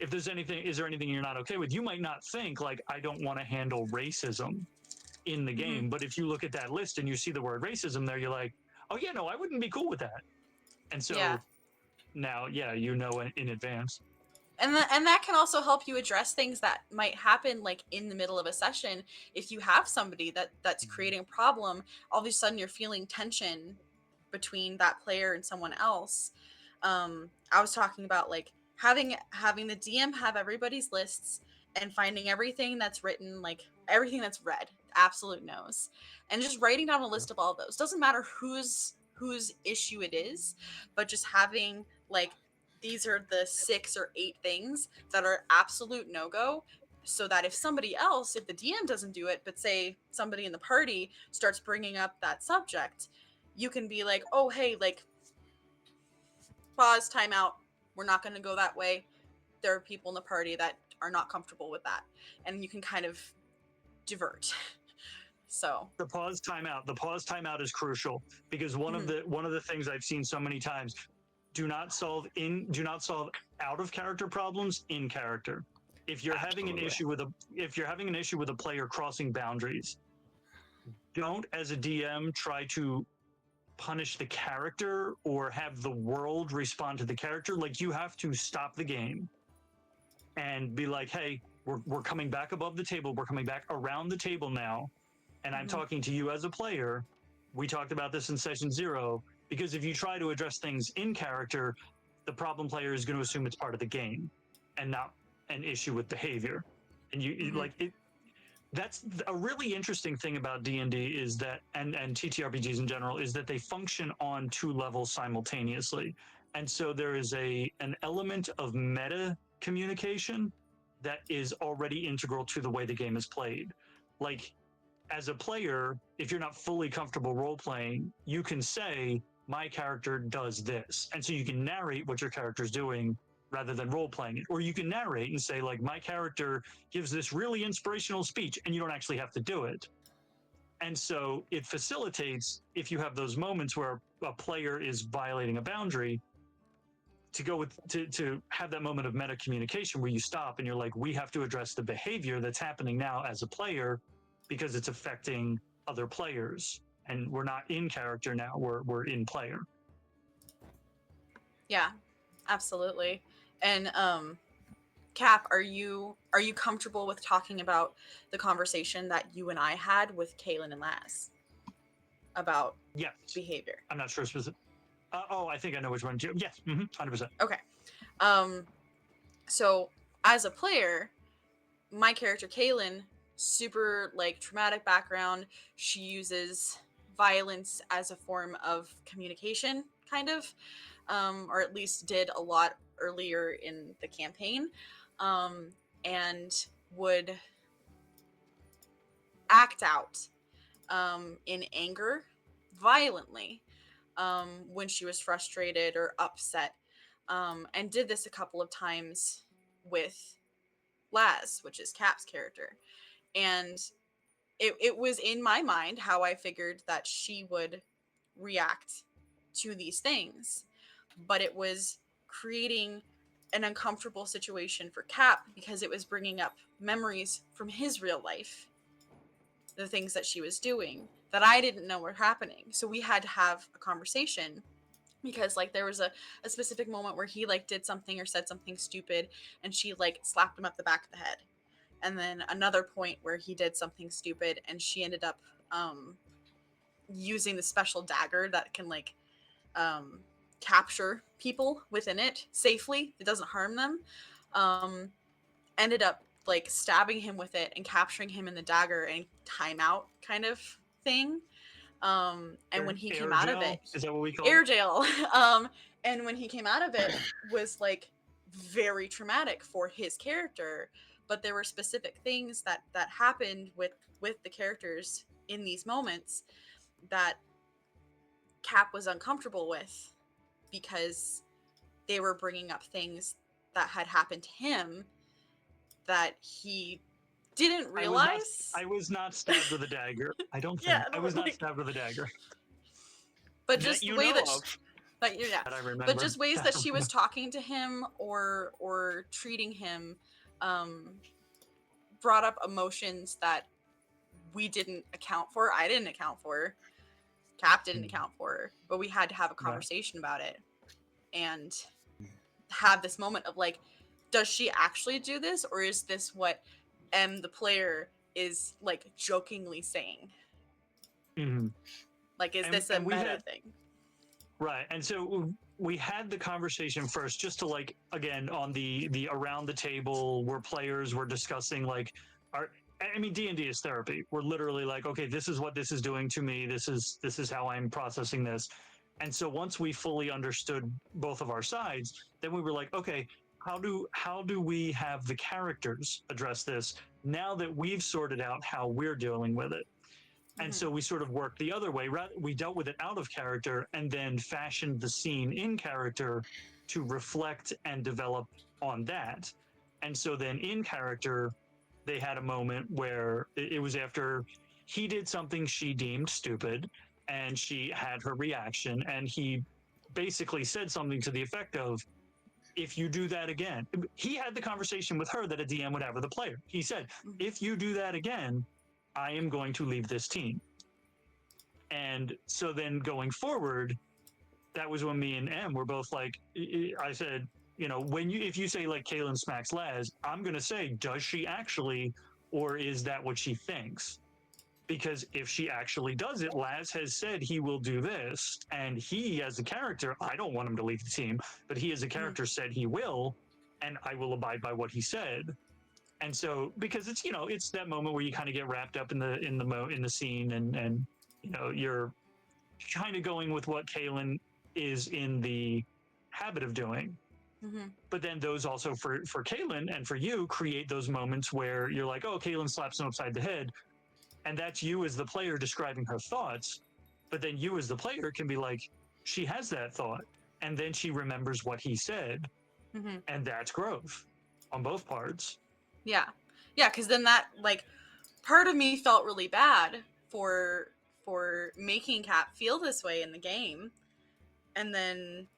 if there's anything, is there anything you're not okay with? You might not think like, I don't want to handle racism in the Mm-hmm. game, but if you look at that list and you see the word racism there, you're like, oh yeah, no, I wouldn't be cool with that. And Yeah. so now, yeah, in advance. And that can also help you address things that might happen like in the middle of a session. If you have somebody that's creating a problem, all of a sudden you're feeling tension between that player and someone else. I was talking about like having the DM have everybody's lists and finding everything that's written, like everything that's red, absolute no's, and just writing down a list of all of those. Doesn't matter whose issue it is, but just having like, these are the 6 or 8 things that are absolute no go, so that if somebody else, if the DM doesn't do it, but say somebody in the party starts bringing up that subject, you can be like, oh, hey, like, pause, time out. We're not going to go that way. There are people in the party that are not comfortable with that. And you can kind of divert. So, The pause timeout is crucial, because one of mhm. the things I've seen so many times, do not solve out of character problems in character. If you're having an Absolutely. issue with a player crossing boundaries, don't, as a DM, try to punish the character or have the world respond to the character. Like, you have to stop the game and be like, hey, we're coming back above the table, we're coming back around the table now, and I'm Mhm. talking to you as a player. We talked about this in session 0, because if you try to address things in character, the problem player is going to assume it's part of the game and not an issue with behavior. And Mhm. that's a really interesting thing about D&D, is that, and TTRPGs in general, is that they function on 2 levels simultaneously. And so there is an element of meta communication that is already integral to the way the game is played. Like, as a player, if you're not fully comfortable role playing, you can say, my character does this. And so you can narrate what your character's doing rather than role playing it. Or you can narrate and say, like, my character gives this really inspirational speech, and you don't actually have to do it. And so it facilitates, if you have those moments where a player is violating a boundary, to have that moment of meta communication where you stop and you're like, we have to address the behavior that's happening now as a player, because it's affecting other players, and we're not in character now, we're in player. Yeah, absolutely. And Cap, are you comfortable with talking about the conversation that you and I had with Kaylin and Laz about Yes. behavior. I'm not sure specific. I think I know which one. Yes, 100%. Okay. So as a player, my character Kaylin, super like traumatic background. She uses violence as a form of communication, kind of, or at least did a lot earlier in the campaign, and would act out in anger violently when she was frustrated or upset, and did this a couple of times with Laz, which is Cap's character. And it was in my mind how I figured that she would react to these things. But it was creating an uncomfortable situation for Cap because it was bringing up memories from his real life, the things that she was doing that I didn't know were happening. So we had to have a conversation because like there was a specific moment where he like did something or said something stupid and she like slapped him up the back of the head, and then another point where he did something stupid and she ended up using the special dagger that can like capture people within it safely, it doesn't harm them, ended up like stabbing him with it and capturing him in the dagger and timeout kind of thing. And when he came out of it, Is that what we call air it? jail. And when he came out of it was like very traumatic for his character, but there were specific things that happened with the characters in these moments that Cap was uncomfortable with because they were bringing up things that had happened to him that he didn't realize. I was not stabbed with a dagger. I don't think Yeah, I was not like- stabbed with a dagger. But That just you the way know that of. yeah, That I remember. but just ways that she was talking to him or treating him brought up emotions that we didn't account for. I didn't account for. Cap didn't account for, but we had to have a conversation about it and have this moment of like, does she actually do this, or is this what the player is like jokingly saying? Mhm. Like, is And- this a and we meta had- thing? Right. And so we had the conversation first just to like, again, on the around the table where players were discussing like I mean, D&D is therapy. We're literally like, okay, this is what this is doing to me. This is how I'm processing this. And so once we fully understood both of our sides, then we were like, okay, how do we have the characters address this now that we've sorted out how we're dealing with it? And so we sort of worked the other way. We dealt with it out of character and then fashioned the scene in character to reflect and develop on that. And so then in character, they had a moment where it was after he did something she deemed stupid and she had her reaction. And he basically said something to the effect of, if you do that again, he had the conversation with her that a DM would have with a player. He said, if you do that again, I am going to leave this team. And so then going forward, that was when me and M were both like, I said, you know, if you say like Kaylin smacks Laz, I'm going to say, does she actually, or is that what she thinks? Because if she actually does it, Laz has said he will do this. And he, as a character, I don't want him to leave the team, but he as a character said he will, and I will abide by what he said. And so, because it's, you know, it's that moment where you kind of get wrapped up in the scene, and you know, you're kind of going with what Kaylin is in the habit of doing. But then those also for Kaylin and for you create those moments where you're like, oh, Kaylin slaps him upside the head, and that's you as the player describing her thoughts. But then you as the player can be like, she has that thought, and then she remembers what he said, and that's growth on both parts. Yeah, because then that like part of me felt really bad for making Cap feel this way in the game, and then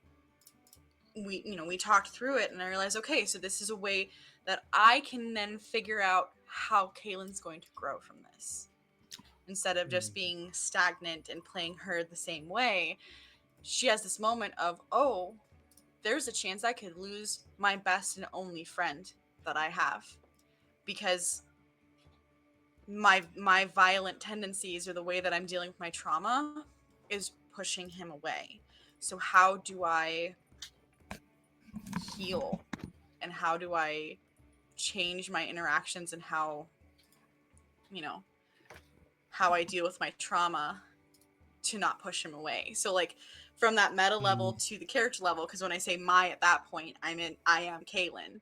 we talked through it, and I realized, okay, so this is a way that I can then figure out how Kaylin's going to grow from this. Instead of just being stagnant and playing her the same way, she has this moment of, oh, there's a chance I could lose my best and only friend that I have. Because my violent tendencies or the way that I'm dealing with my trauma is pushing him away. So how do I heal, and how do I change my interactions and how, you know, how I deal with my trauma to not push him away? So like from that meta level to the character level, because when I say my at that point, I am Kaylin.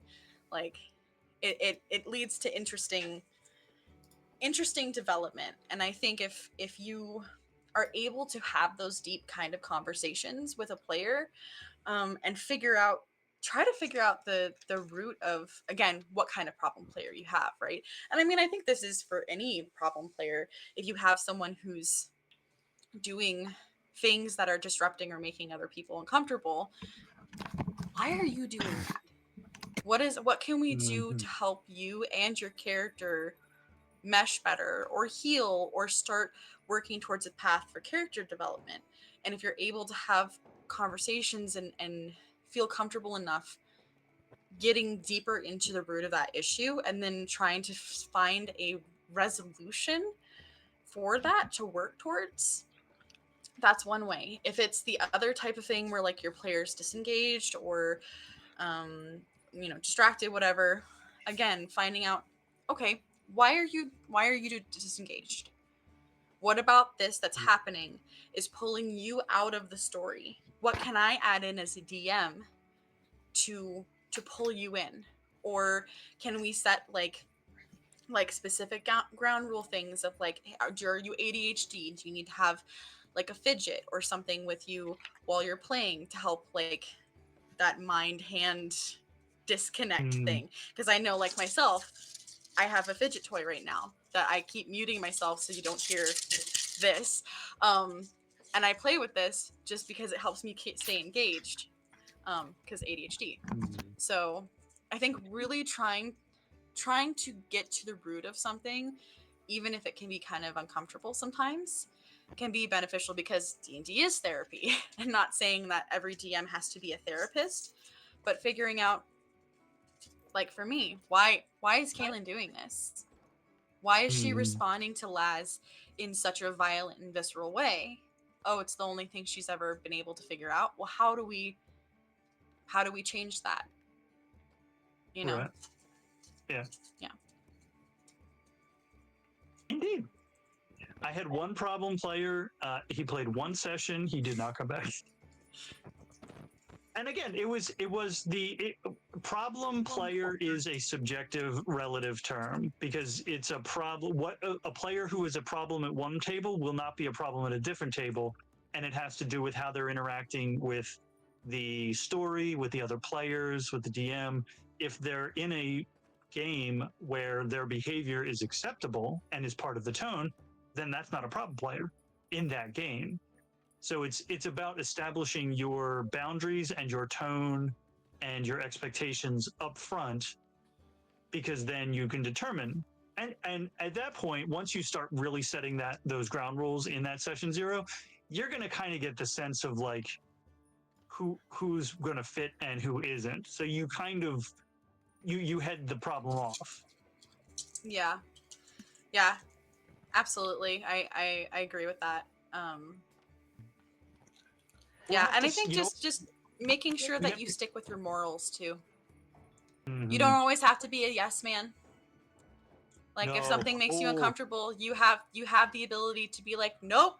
Like it leads to interesting development. And I think if you are able to have those deep kind of conversations with a player, and try to figure out the root of, again, what kind of problem player you have, right? And I mean, I think this is for any problem player. If you have someone who's doing things that are disrupting or making other people uncomfortable, why are you doing that? What can we do to help you and your character mesh better or heal or start working towards a path for character development? And if you're able to have conversations and feel comfortable enough getting deeper into the root of that issue and then trying to find a resolution for that to work towards, that's one way. If it's the other type of thing where like your player's disengaged or distracted, whatever, again, finding out, okay, why are you disengaged? What about this that's happening is pulling you out of the story? What can I add in as a DM to pull you in? Or can we set like specific ground rule things of like, are you ADHD? Do you need to have like a fidget or something with you while you're playing to help like that mind hand disconnect thing? Because I know, like myself, I have a fidget toy right now that I keep muting myself so you don't hear this, and I play with this just because it helps me stay engaged, because ADHD. So I think really trying to get to the root of something, even if it can be kind of uncomfortable sometimes, can be beneficial, because D&D is therapy. And not saying that every DM has to be a therapist, but figuring out, like for me, why is Kaylin doing this? Why is she responding to Laz in such a violent and visceral way? Oh, it's the only thing she's ever been able to figure out. Well, how do we change that? You know? Right. Yeah. Yeah. Indeed. I had one problem player. He played one session. He did not come back. And again, problem player is a subjective relative term, because it's a problem. What a player who is a problem at one table will not be a problem at a different table. And it has to do with how they're interacting with the story, with the other players, with the DM. If they're in a game where their behavior is acceptable and is part of the tone, then that's not a problem player in that game. So it's about establishing your boundaries and your tone and your expectations up front, because then you can determine. And at that point, once you start really setting those ground rules in that session 0, you're going to kind of get the sense of like who's going to fit and who isn't. So you kind of you head the problem off. Yeah, absolutely. I agree with that. Yeah, and I think just making sure that you stick with your morals too. You don't always have to be a yes man. Like if something makes you uncomfortable, you have the ability to be like, nope,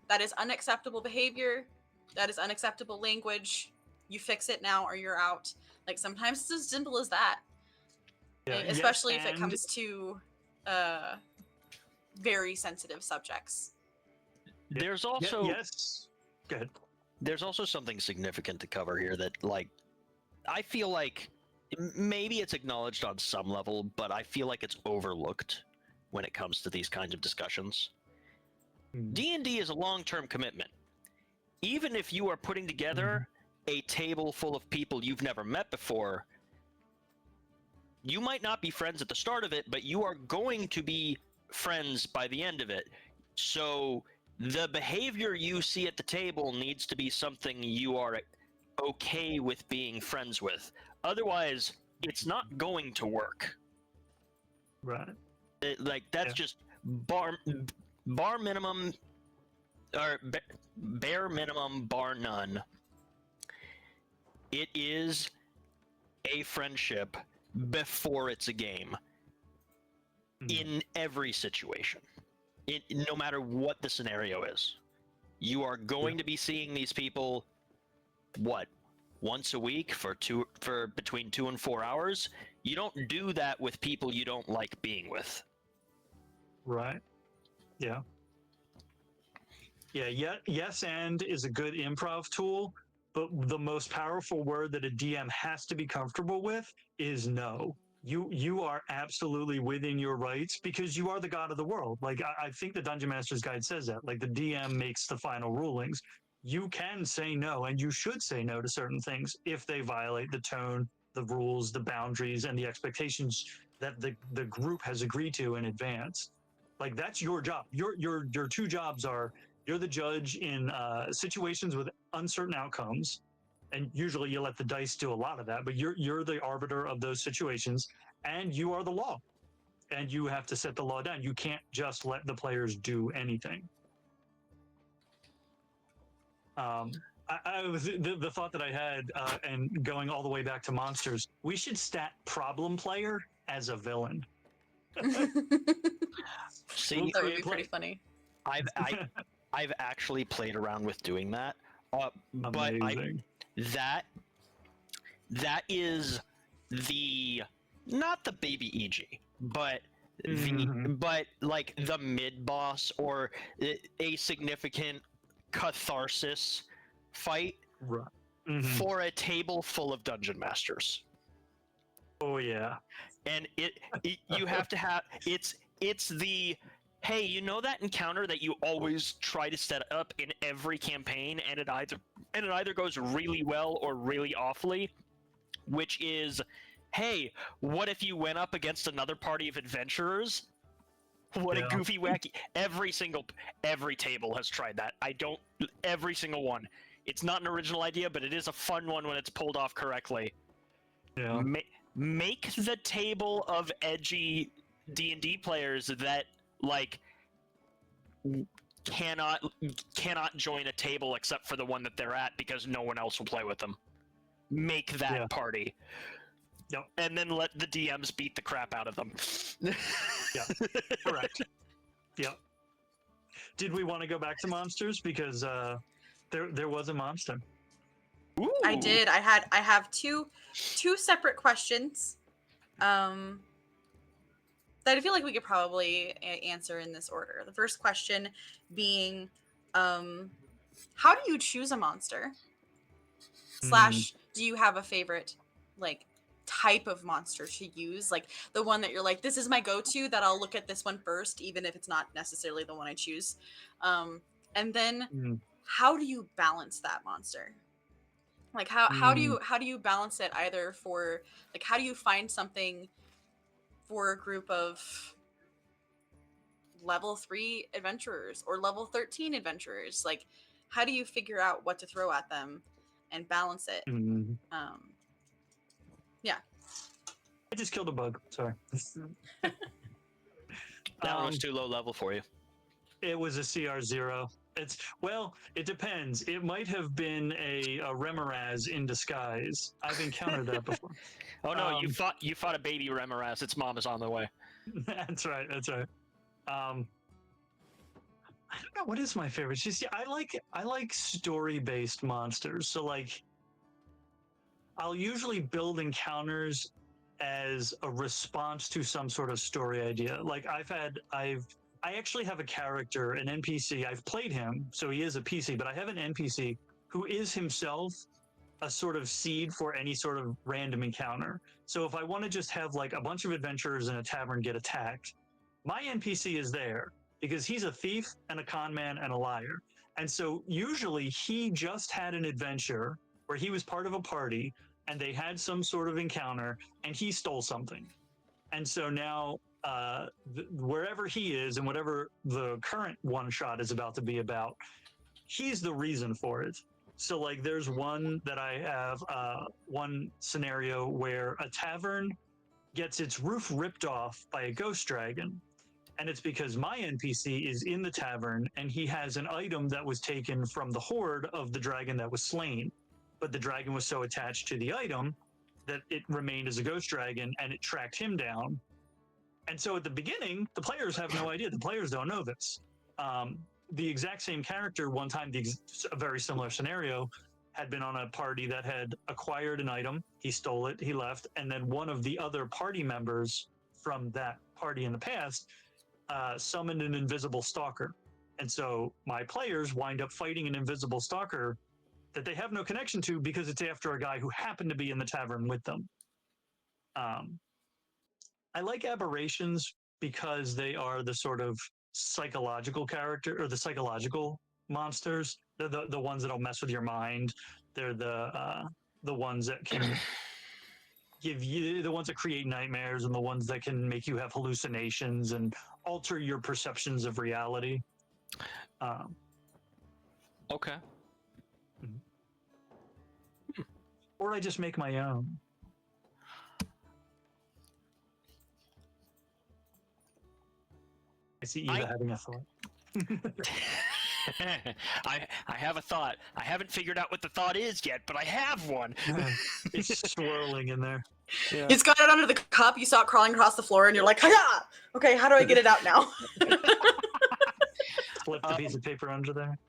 that is unacceptable behavior. That is unacceptable language. You fix it now or you're out. Like sometimes it's as simple as that. Yeah, especially if it comes to very sensitive subjects. There's also yes. Go ahead. There's also something significant to cover here that, like, I feel like maybe it's acknowledged on some level, but I feel like it's overlooked when it comes to these kinds of discussions. D&D is a long-term commitment. Even if you are putting together a table full of people you've never met before, you might not be friends at the start of it, but you are going to be friends by the end of it. So the behavior you see at the table needs to be something you are okay with being friends with. Otherwise, it's not going to work. Right. Like that's just bar minimum, or bare minimum, bar none. It is a friendship before it's a game. In every situation, no matter what the scenario is, you are going to be seeing these people. What, once a week for between 2 and 4 hours? You don't do that with people you don't like being with. Right. Yeah. Yeah. Yes, and is a good improv tool, but the most powerful word that a DM has to be comfortable with is no. You are absolutely within your rights because you are the god of the world. Like I think the Dungeon Master's Guide says that. Like the DM makes the final rulings. You can say no, and you should say no to certain things if they violate the tone, the rules, the boundaries, and the expectations that the group has agreed to in advance. Like that's your job. Your two jobs are: you're the judge in situations with uncertain outcomes, and usually you let the dice do a lot of that. But you're the arbiter of those situations, and you are the law, and you have to set the law down. You can't just let the players do anything. I was the thought that I had, and going all the way back to monsters, we should stat problem player as a villain. See, that would be pretty funny. I've actually played around with doing that, but that is the, not the baby EG, but but like the mid boss or a significant catharsis fight for a table full of dungeon masters. Oh yeah. And you have to have, it's the, hey, you know that encounter that you always try to set up in every campaign, and it either goes really well or really awfully, which is, hey, what if you went up against another party of adventurers? What a goofy, wacky. Every table has tried that. Every single one. It's not an original idea, but it is a fun one when it's pulled off correctly. Yeah. Make the table of edgy D&D players that like cannot join a table except for the one that they're at because no one else will play with them. Make that party. Yep. And then let the DMs beat the crap out of them. Yeah. Correct. Yep. Did we want to go back to monsters? Because there was a monster. Ooh. I did. I have two separate questions that I feel like we could probably answer in this order. The first question being, how do you choose a monster? Slash, do you have a favorite like type of monster to use? Like the one that you're like, this is my go-to, that I'll look at this one first, even if it's not necessarily the one I choose. And then how do you balance that monster? Like how do you balance it, either for like, how do you find something for a group of level 3 adventurers or level 13 adventurers? Like how do you figure out what to throw at them and balance it? Yeah. I just killed a bug. Sorry. That was too low level for you. It was a CR0. It depends. It might have been a Remoraz in disguise. I've encountered that before. Oh no, you fought a baby Remoraz. Its mom is on the way. That's right. I don't know what is my favorite. I like story-based monsters. So like I'll usually build encounters as a response to some sort of story idea. Like I actually have a character, an NPC. I've played him, so he is a PC, but I have an NPC who is himself a sort of seed for any sort of random encounter. So if I want to just have like a bunch of adventurers in a tavern get attacked, my NPC is there because he's a thief and a con man and a liar. And so usually he just had an adventure where he was part of a party and they had some sort of encounter and he stole something. And so now wherever he is and whatever the current one shot is about to be about, he's the reason for it. So like there's one that I have, one scenario where a tavern gets its roof ripped off by a ghost dragon, And it's because my NPC is in the tavern and he has an item that was taken from the horde of the dragon that was slain. But the dragon was so attached to the item that it remained as a ghost dragon and it tracked him down. And so at the beginning, the players have no idea. The players don't know this. The exact same character, one time, a very similar scenario, had been on a party that had acquired an item. He stole it, he left, and then one of the other party members from that party in the past summoned an invisible stalker. And so my players wind up fighting an invisible stalker that they have no connection to because it's after a guy who happened to be in the tavern with them. I like aberrations because they are the sort of psychological character, or the psychological monsters. They're the ones that'll mess with your mind. They're the ones that can give you, the ones that create nightmares, and the ones that can make you have hallucinations and alter your perceptions of reality. Okay. Or I just make my own. I see Eva having a thought. I have a thought. I haven't figured out what the thought is yet, but I have one. It's swirling in there. Yeah. He's got it under the cup. You saw it crawling across the floor, and you're like, "Hiya! Okay, how do I get it out now?" Flip the piece of paper under there.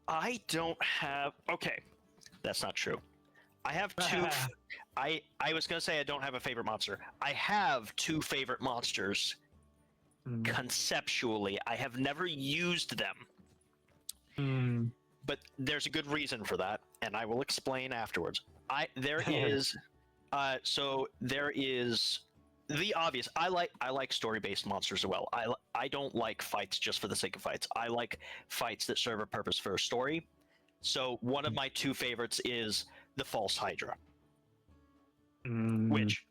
I don't have. Okay, that's not true. I have two. I was gonna say I don't have a favorite monster. I have two favorite monsters. Conceptually, I have never used them. But there's a good reason for that, and I will explain afterwards. There is the obvious. I like story-based monsters as well. I don't like fights just for the sake of fights. I like fights that serve a purpose for a story. So one of my two favorites is the False Hydra. Which,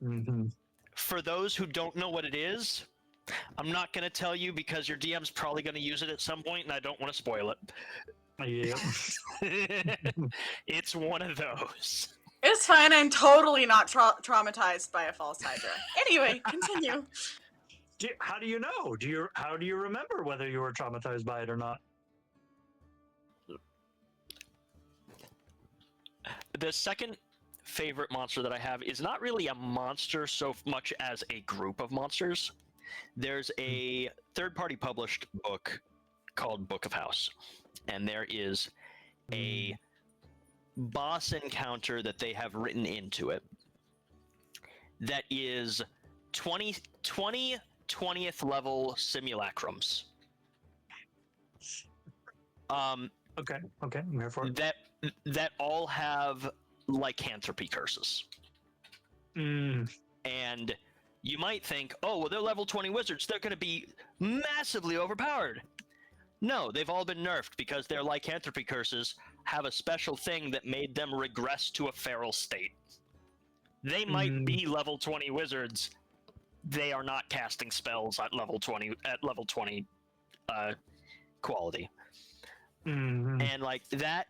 for those who don't know what it is, I'm not going to tell you because your DM's probably going to use it at some point, and I don't want to spoil it. Yeah. It's one of those. It's fine. I'm totally not traumatized by a false hydra. Anyway, continue. How do you know? How do you remember whether you were traumatized by it or not? The second favorite monster that I have is not really a monster so much as a group of monsters. There's a third-party published book called Book of House, and there is a boss encounter that they have written into it that is 20th level simulacrums. Okay, I'm here for it. That all have lycanthropy curses. And you might think, oh, well, they're level 20 wizards. They're going to be massively overpowered. No, they've all been nerfed because their lycanthropy curses have a special thing that made them regress to a feral state. They might be level 20 wizards. They are not casting spells at level 20 quality. And like that,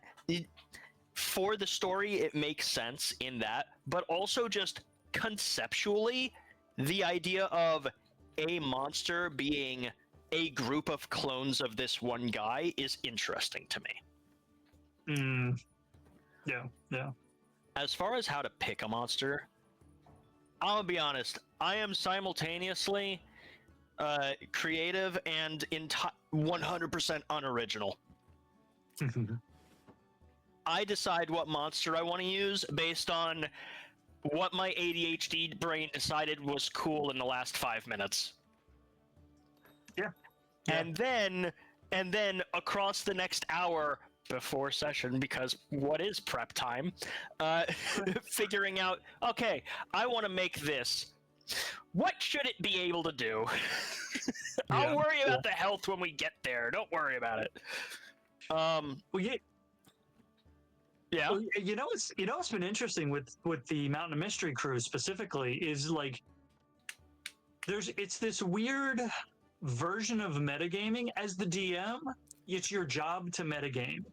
for the story, it makes sense in that, but also just conceptually, the idea of a monster being a group of clones of this one guy is interesting to me. Yeah. As far as how to pick a monster, I'll be honest, I am simultaneously creative and 100% unoriginal. I decide what monster I want to use based on what my ADHD brain decided was cool in the last 5 minutes. Yeah. And then across the next hour before session, because what is prep time, figuring out, okay, I want to make this. What should it be able to do? I'll worry about the health when we get there. Don't worry about it. Yeah. Well, you know what's been interesting with the Mountain of Mystery crew specifically is like it's this weird version of metagaming. As the DM, it's your job to metagame.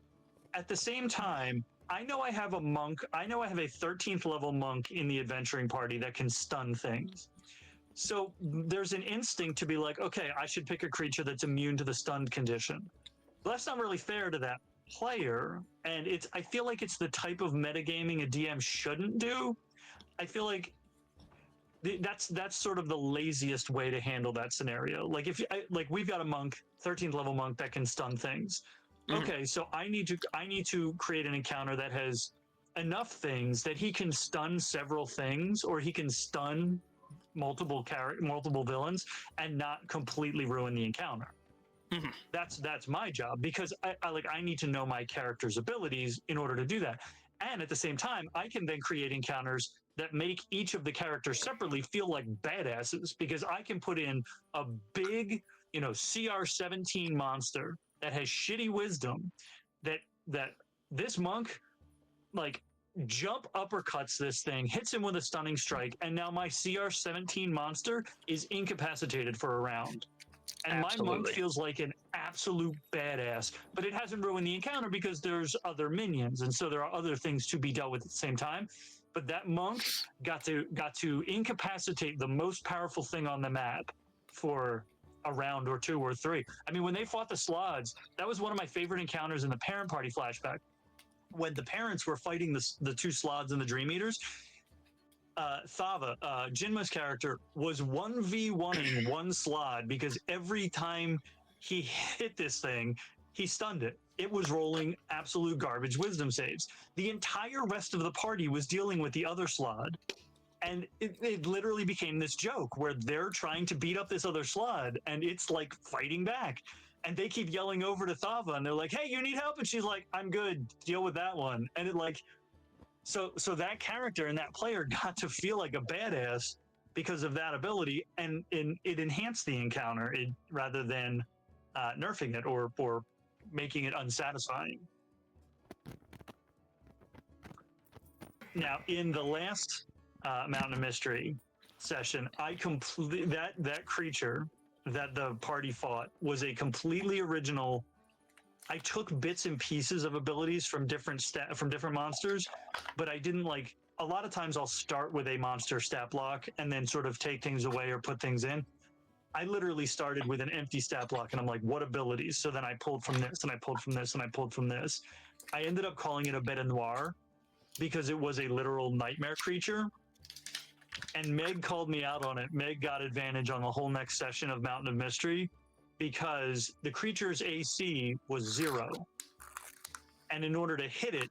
At the same time, I know I have a monk. I know I have a 13th level monk in the adventuring party that can stun things. So there's an instinct to be like, okay, I should pick a creature that's immune to the stunned condition. But that's not really fair to that player, and I feel like it's the type of metagaming a DM shouldn't do. I feel like that's sort of the laziest way to handle that scenario. Like like we've got a monk, 13th level monk that can stun things. Okay, so I need to create an encounter that has enough things that he can stun several things, or he can stun multiple villains and not completely ruin the encounter. That's my job, because I need to know my character's abilities in order to do that. And at the same time, I can then create encounters that make each of the characters separately feel like badasses, because I can put in a big, CR 17 monster that has shitty wisdom, that this monk like jump uppercuts this thing, hits him with a stunning strike, and now my CR 17 monster is incapacitated for a round. And my monk feels like an absolute badass, but it hasn't ruined the encounter because there's other minions, and so there are other things to be dealt with at the same time. But that monk got to incapacitate the most powerful thing on the map for a round or two or three. I mean, when they fought the Slods, that was one of my favorite encounters in the Parent Party flashback. When the parents were fighting the two Slods and the Dream Eaters, Thava, Jinma's character, was 1v1ing one Slod, because every time he hit this thing, he stunned it. It was rolling absolute garbage wisdom saves. The entire rest of the party was dealing with the other Slod, and it literally became this joke where they're trying to beat up this other Slod, and it's like fighting back. And they keep yelling over to Thava, and they're like, "Hey, you need help?" And she's like, "I'm good. Deal with that one." And it like, so that character and that player got to feel like a badass because of that ability, and it enhanced the encounter rather than nerfing it or making it unsatisfying. Now, in the last Mountain of Mystery session, I completely that creature that the party fought was a completely original. I took bits and pieces of abilities from different monsters, but I didn't like. A lot of times I'll start with a monster stat block and then sort of take things away or put things in. I literally started with an empty stat block, and I'm like, what abilities? So then I pulled from this, and I pulled from this, and I pulled from this. I ended up calling it a bête noire because it was a literal nightmare creature. And Meg called me out on it. Meg got advantage on the whole next session of Mountain of Mystery because the creature's AC was 0. And in order to hit it,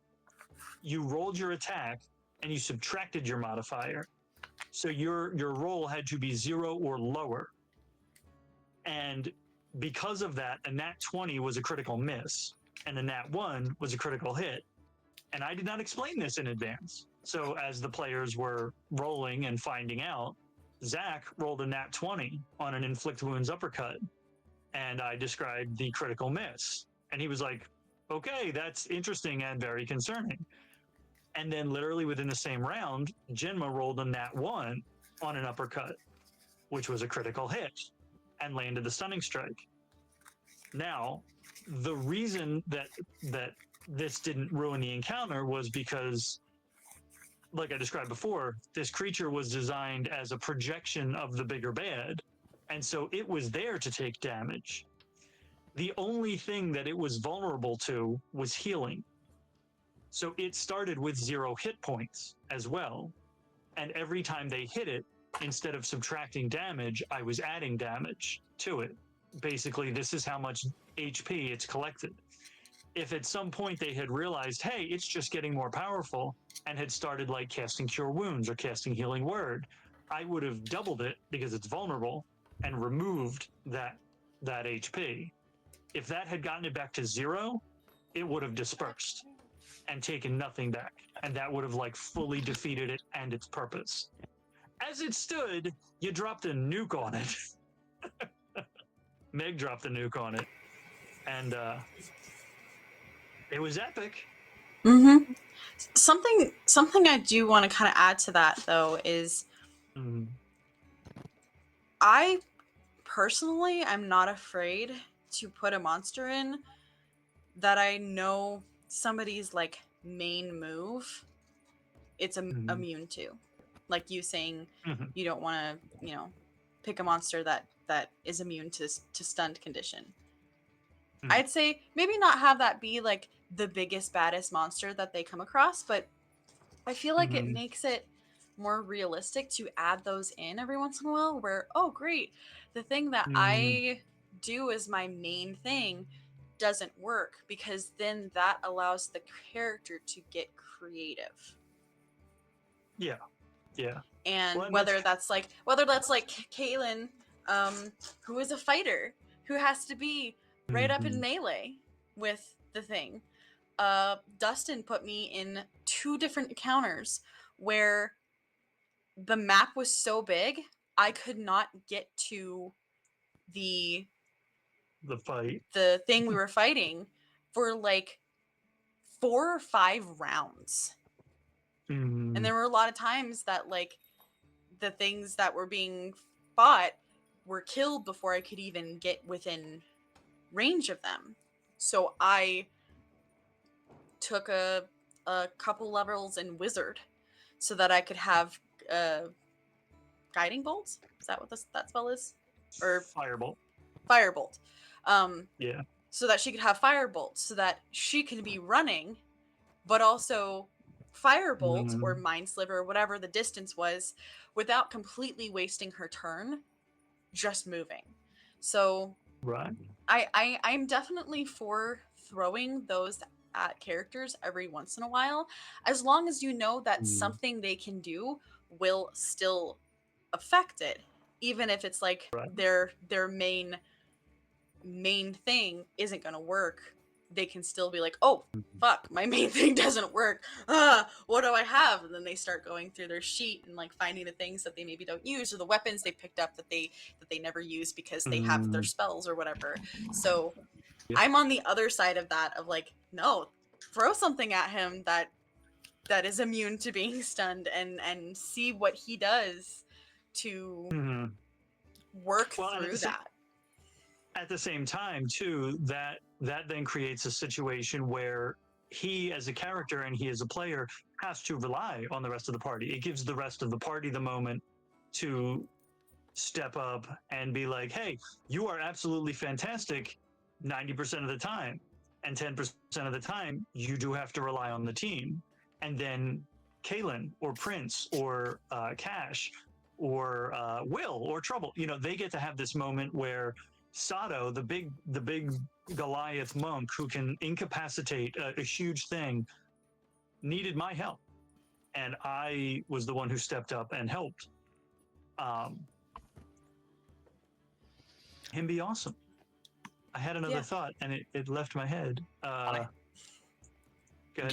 you rolled your attack and you subtracted your modifier. So your roll had to be 0 or lower. And because of that, a nat 20 was a critical miss, and a nat 1 was a critical hit. And I did not explain this in advance. So as the players were rolling and finding out, Zach rolled a nat 20 on an inflict wounds uppercut, and I described the critical miss. And he was like, okay, that's interesting and very concerning. And then literally within the same round, Jinma rolled a nat 1 on an uppercut, which was a critical hit, and landed the stunning strike. Now, the reason that this didn't ruin the encounter was because, like I described before, this creature was designed as a projection of the bigger bad, and so it was there to take damage. The only thing that it was vulnerable to was healing. So it started with 0 hit points as well, and every time they hit it, instead of subtracting damage, I was adding damage to it. Basically, this is how much HP it's collected. If at some point they had realized, hey, it's just getting more powerful, and had started like casting Cure Wounds or casting Healing Word, I would have doubled it because it's vulnerable and removed that HP. If that had gotten it back to 0, it would have dispersed and taken nothing back, and that would have like fully defeated it and its purpose. As it stood, you dropped a nuke on it. Meg dropped a nuke on it, and it was epic. Mm-hmm. Something I do want to kind of add to that, though, is I personally am not afraid to put a monster in that I know somebody's like main move it's immune to. Like you saying, you don't want to, pick a monster that is immune to stunned condition. Hmm. I'd say maybe not have that be like the biggest baddest monster that they come across, but I feel like it makes it more realistic to add those in every once in a while where, oh great, the thing that I do as my main thing doesn't work, because then that allows the character to get creative. Yeah. And Well, whether that's like Kaylin, who is a fighter who has to be right up in melee with the thing. Dustin put me in 2 different encounters where the map was so big I could not get to the fight. the thing we were fighting for like 4 or 5 rounds. And there were a lot of times that like the things that were being fought were killed before I could even get within range of them. So I took a couple levels in Wizard so that I could have guiding bolts. Is that what that spell is? Or Firebolt. Firebolt. Yeah. So that she could have Firebolt, so that she could be running, but also Firebolt or Mind Sliver or whatever the distance was, without completely wasting her turn, just moving. So Right. I'm definitely for throwing those at characters every once in a while, as long as you know that something they can do will still affect it, even if it's like Right. their main thing isn't going to work. They can still be like, oh fuck, my main thing doesn't work, what do I have? And then they start going through their sheet and like finding the things that they maybe don't use, or the weapons they picked up that they never use because they have their spells or whatever. So I'm on the other side of that, of like, no, throw something at him that is immune to being stunned, and see what he does to work through that. At the same time, too, that then creates a situation where he as a character and he as a player has to rely on the rest of the party. It gives the rest of the party the moment to step up and be like, hey, you are absolutely fantastic 90% of the time, and 10% of the time you do have to rely on the team. And then Kaylin or Prince or Cash or Will or Trouble, they get to have this moment where Sato, the big Goliath monk who can incapacitate a huge thing, needed my help, and I was the one who stepped up and helped him be awesome. I had another thought, and it left my head. Do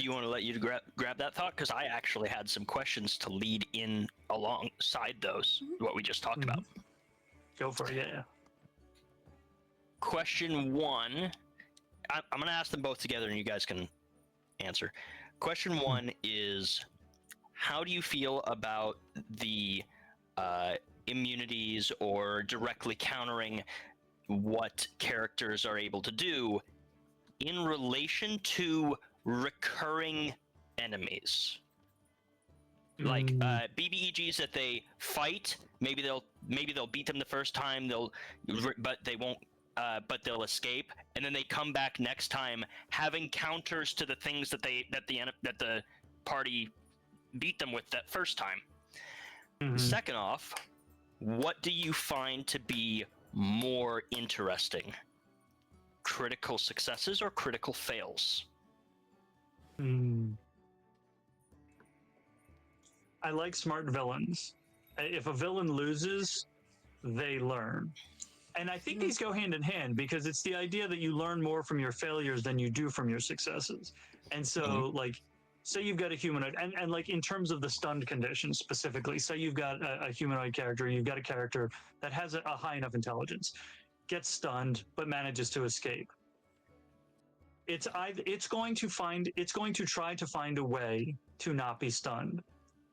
you want to let you grab that thought? Because I actually had some questions to lead in alongside those, what we just talked about. Go for it, yeah. Question 1, I'm going to ask them both together and you guys can answer. Question 1 is, how do you feel about the immunities or directly countering what characters are able to do in relation to recurring enemies? Like BBEGs that they fight, maybe they'll beat them the first time, but they won't. But they'll escape, and then they come back next time having counters to the things that the party beat them with that first time. Second off, what do you find to be more interesting? Critical successes or critical fails? I like smart villains. If a villain loses, they learn. And I think these go hand in hand, because it's the idea that you learn more from your failures than you do from your successes. And so, like, say you've got a humanoid, and like in terms of the stunned condition specifically, say you've got a humanoid character, you've got a character that has a high enough intelligence, gets stunned, but manages to escape. It's going to try to find a way to not be stunned.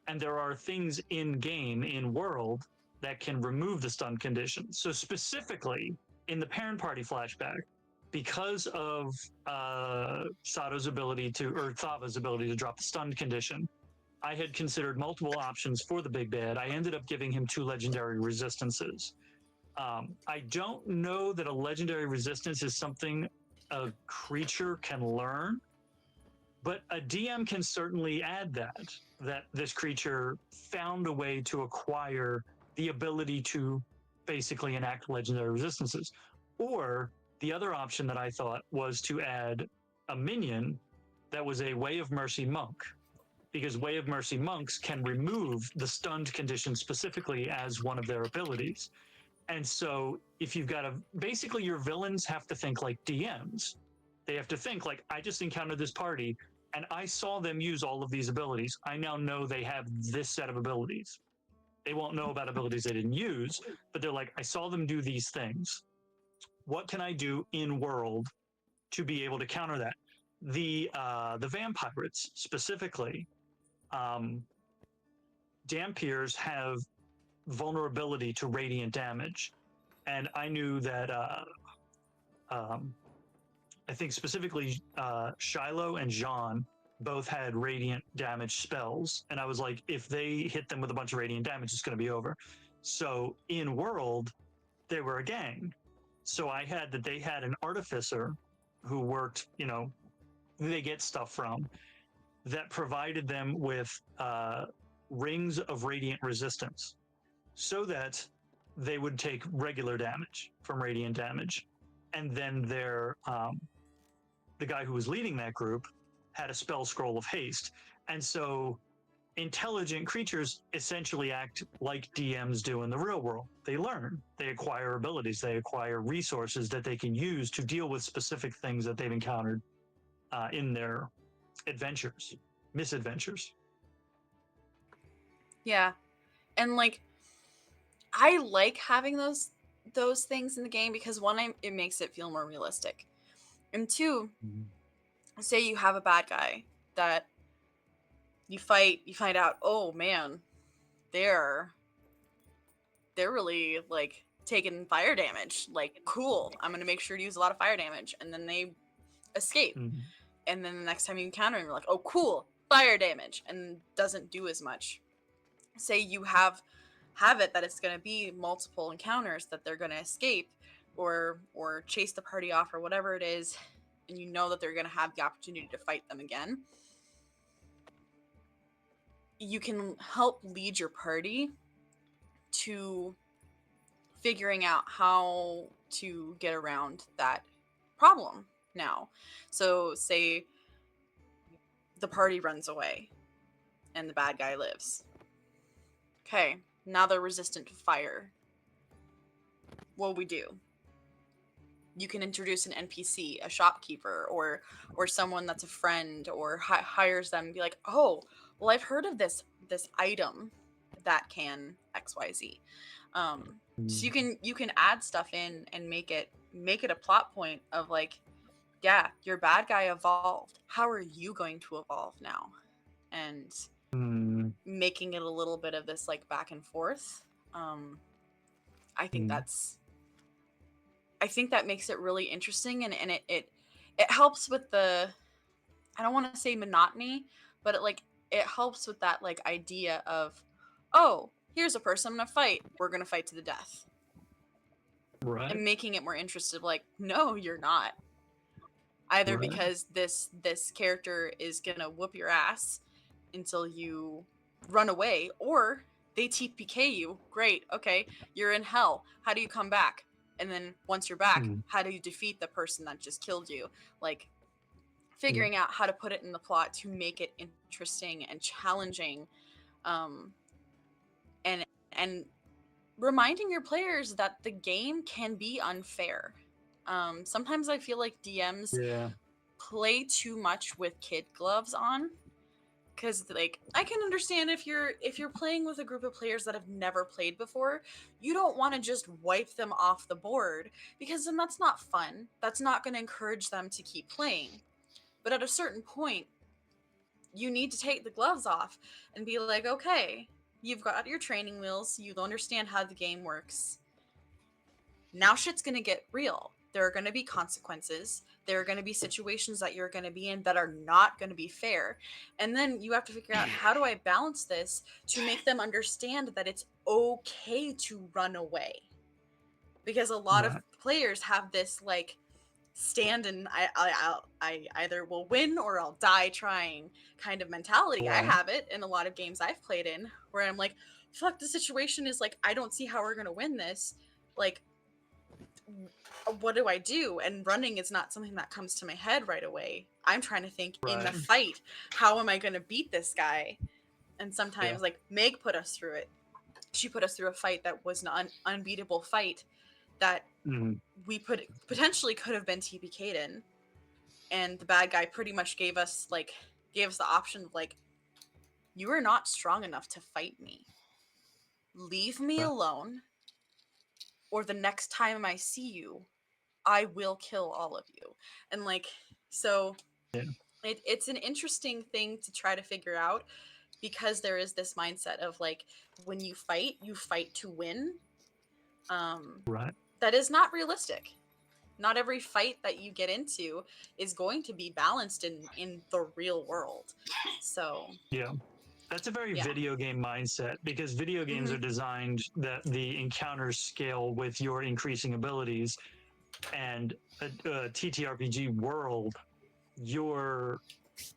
And there are things in game, in world, that can remove the stun condition. So specifically in the parent party flashback, because of Sato's ability or Thava's ability to drop the stun condition, I had considered multiple options for the big bad. I ended up giving him 2 legendary resistances. I don't know that a legendary resistance is something a creature can learn, but a DM can certainly add that this creature found a way to acquire the ability to basically enact legendary resistances. Or the other option that I thought was to add a minion that was a Way of Mercy monk, because Way of Mercy monks can remove the stunned condition specifically as one of their abilities. And so if you've got basically your villains have to think like DMs. They have to think like, I just encountered this party and I saw them use all of these abilities. I now know they have this set of abilities. They won't know about abilities they didn't use, but they're like, I saw them do these things. What can I do in world to be able to counter that? The vampires specifically, Dampiers have vulnerability to radiant damage, and I knew that I think specifically Shiloh and Jean both had radiant damage spells, and I was like, if they hit them with a bunch of radiant damage, it's going to be over. So in world, they were a gang. So I had that they had an artificer who worked, you know, they get stuff from, that provided them with rings of radiant resistance, so that they would take regular damage from radiant damage, and then their the guy who was leading that group had a spell scroll of haste. And so intelligent creatures essentially act like DMs do in the real world. They learn, they acquire abilities, they acquire resources that they can use to deal with specific things that they've encountered in their adventures, misadventures. Yeah. And like, I like having those things in the game because one, it makes it feel more realistic. And two, say you have a bad guy that you fight, you find out, oh man, they're really like taking fire damage. Like, cool, I'm gonna make sure to use a lot of fire damage, and then they escape. And then the next time you encounter him, you're like, oh cool, fire damage, and doesn't do as much. Say you have it that it's going to be multiple encounters that they're going to escape or chase the party off or whatever it is, and you know that they're going to have the opportunity to fight them again. You can help lead your party to figuring out how to get around that problem now. So say the party runs away and the bad guy lives. Okay, now they're resistant to fire. What we do? You can introduce an NPC, a shopkeeper, or someone that's a friend, or hires them and be like, oh, well, I've heard of this item that can XYZ. So you can add stuff in and make it a plot point of like, yeah, your bad guy evolved. How are you going to evolve now? And making it a little bit of this like back and forth. I think that makes it really interesting, and it helps with the, I don't want to say monotony, but it helps with that like idea of, oh, here's a person I'm gonna fight. We're gonna fight to the death. Right. And making it more interesting, like, no, you're not. Either because this character is gonna whoop your ass until you run away, or they TPK you. Great, okay, you're in hell. How do you come back? And then once you're back, how do you defeat the person that just killed you? Like, figuring out how to put it in the plot to make it interesting and challenging, and reminding your players that the game can be unfair. Sometimes I feel like DMs play too much with kid gloves on. Because like, I can understand if you're playing with a group of players that have never played before, you don't want to just wipe them off the board, because then that's not fun. That's not going to encourage them to keep playing. But at a certain point, you need to take the gloves off and be like, okay, you've got your training wheels, you understand how the game works. Now shit's going to get real. There are going to be consequences. There are going to be situations that you're going to be in that are not going to be fair. And then you have to figure out, how do I balance this to make them understand that it's okay to run away? Because a lot of Right. players have this like stand and I either will win or I'll die trying kind of mentality. I Right. have it in a lot of games I've played in where I'm like, fuck, the situation is like, I don't see how we're going to win this. Like, what do I do? And running is not something that comes to my head right away. I'm trying to think in the Right. fight, how am I going to beat this guy? And sometimes, Yeah. like, Meg put us through it. She put us through a fight that was an unbeatable fight that Mhm. we potentially could have been TPK'd in. And the bad guy pretty much gave us the option of like, you are not strong enough to fight me. Leave me Right. alone, or the next time I see you, I will kill all of you. And like, so Yeah. it's an interesting thing to try to figure out, because there is this mindset of like, when you fight to win. Right. That is not realistic. Not every fight that you get into is going to be balanced in the real world. So Yeah. That's a very yeah. video game mindset, because video games Mm-hmm. are designed that the encounters scale with your increasing abilities, and a TTRPG world,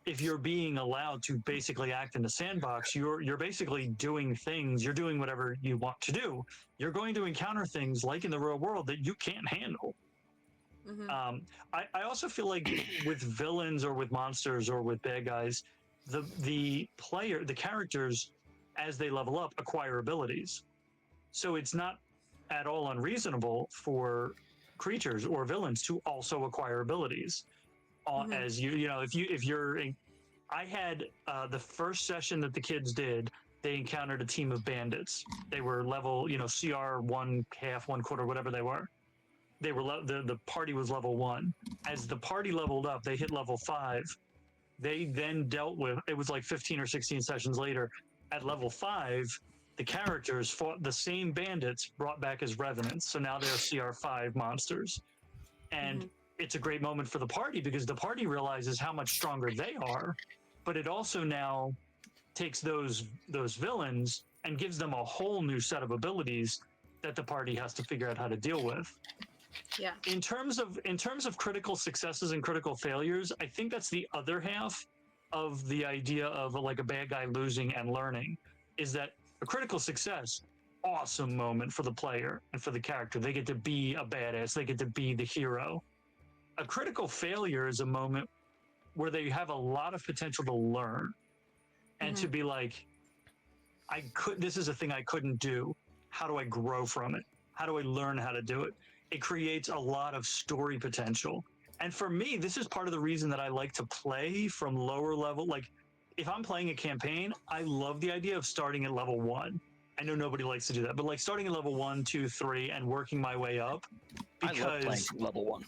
if you're being allowed to basically act in the sandbox, you're basically doing things. You're doing whatever you want to do. You're going to encounter things like in the real world that you can't handle. Mm-hmm. I also feel like with villains or with monsters or with bad guys, the characters, as they level up, acquire abilities. So it's not at all unreasonable for creatures or villains to also acquire abilities. Mm-hmm. As if you're, I had the first session that the kids did. They encountered a team of bandits. They were level, CR 1/2, 1/4, whatever they were. The party was level 1. As the party leveled up, they hit level 5. They then dealt with, it was like 15 or 16 sessions later, at level 5, the characters fought the same bandits brought back as revenants. So now they're CR5 monsters. And Mm-hmm. it's a great moment for the party, because the party realizes how much stronger they are, but it also now takes those villains and gives them a whole new set of abilities that the party has to figure out how to deal with. Yeah. In terms of critical successes and critical failures, I think that's the other half of the idea of like a bad guy losing and learning, is that a critical success, awesome moment for the player and for the character. They get to be a badass. They get to be the hero. A critical failure is a moment where they have a lot of potential to learn and Mm-hmm. to be like, this is a thing I couldn't do. How do I grow from it? How do I learn how to do it? It creates a lot of story potential. And for me, this is part of the reason that I like to play from lower level. Like, if I'm playing a campaign, I love the idea of starting at level 1. I know nobody likes to do that, but like starting at level 1, 2, 3 and working my way up. Because I love playing from level 1.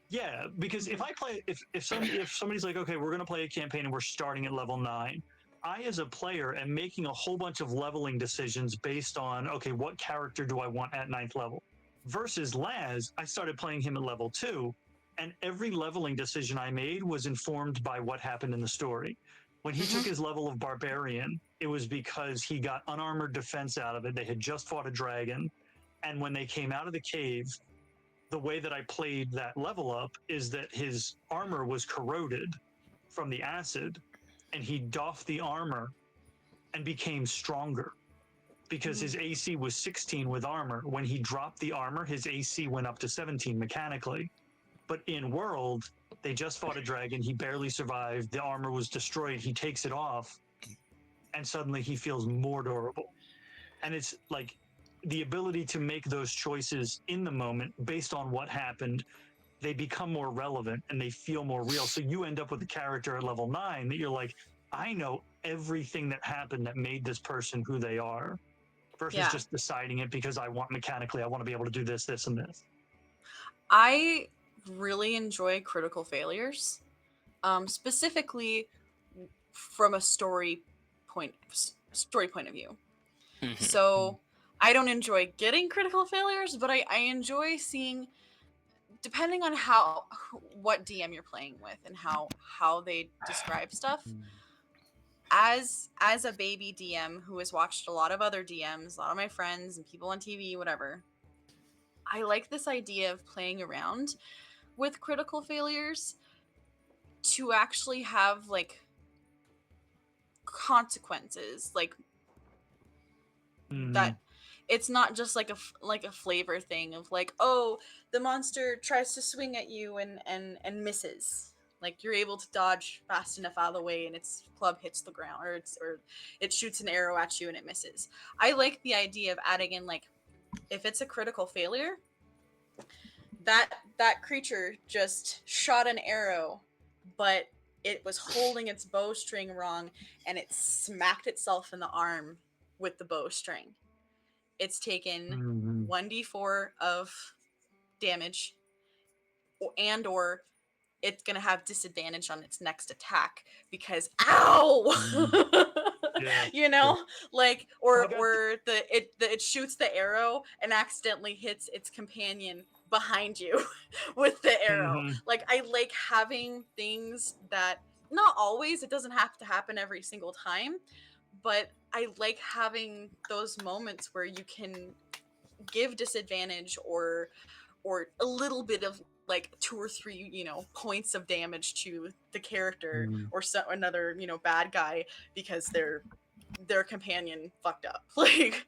Yeah, because if I play, if somebody's like, okay, we're going to play a campaign and we're starting at level 9, I, as a player, am making a whole bunch of leveling decisions based on, okay, what character do I want at 9th level? Versus Laz, I started playing him at level 2, and every leveling decision I made was informed by what happened in the story. When he took his level of Barbarian, it was because he got unarmored defense out of it. They had just fought a dragon, and when they came out of the cave, the way that I played that level up is that his armor was corroded from the acid, and he doffed the armor and became stronger because his AC was 16 with armor. When he dropped the armor, his AC went up to 17 mechanically. But in world, they just fought a dragon. He barely survived. The armor was destroyed. He takes it off, and suddenly he feels more durable. And it's like the ability to make those choices in the moment based on what happened, they become more relevant and they feel more real. So you end up with a character at level 9 that you're like, I know everything that happened that made this person who they are, versus just deciding it because I want mechanically, I want to be able to do this, this, and this. I really enjoy critical failures, specifically from a story point of view. So I don't enjoy getting critical failures, but I enjoy seeing depending on what DM you're playing with and how they describe stuff. As a baby DM who has watched a lot of other DMs, a lot of my friends and people on TV, whatever, I like this idea of playing around with critical failures to actually have like consequences, like that. It's not just like a flavor thing of like, oh, the monster tries to swing at you and misses. Like you're able to dodge fast enough out of the way and its club hits the ground, or it shoots an arrow at you and it misses. I like the idea of adding in, like, if it's a critical failure, that creature just shot an arrow, but it was holding its bowstring wrong and it smacked itself in the arm with the bowstring. It's taken 1d4 of damage, or it's gonna have disadvantage on its next attack because ow. You know, like, or it shoots the arrow and accidentally hits its companion behind you with the arrow. Like, I like having things that, not always, it doesn't have to happen every single time, but I like having those moments where you can give disadvantage or a little bit of like 2 or 3, points of damage to the character or another, bad guy because their companion fucked up. Like,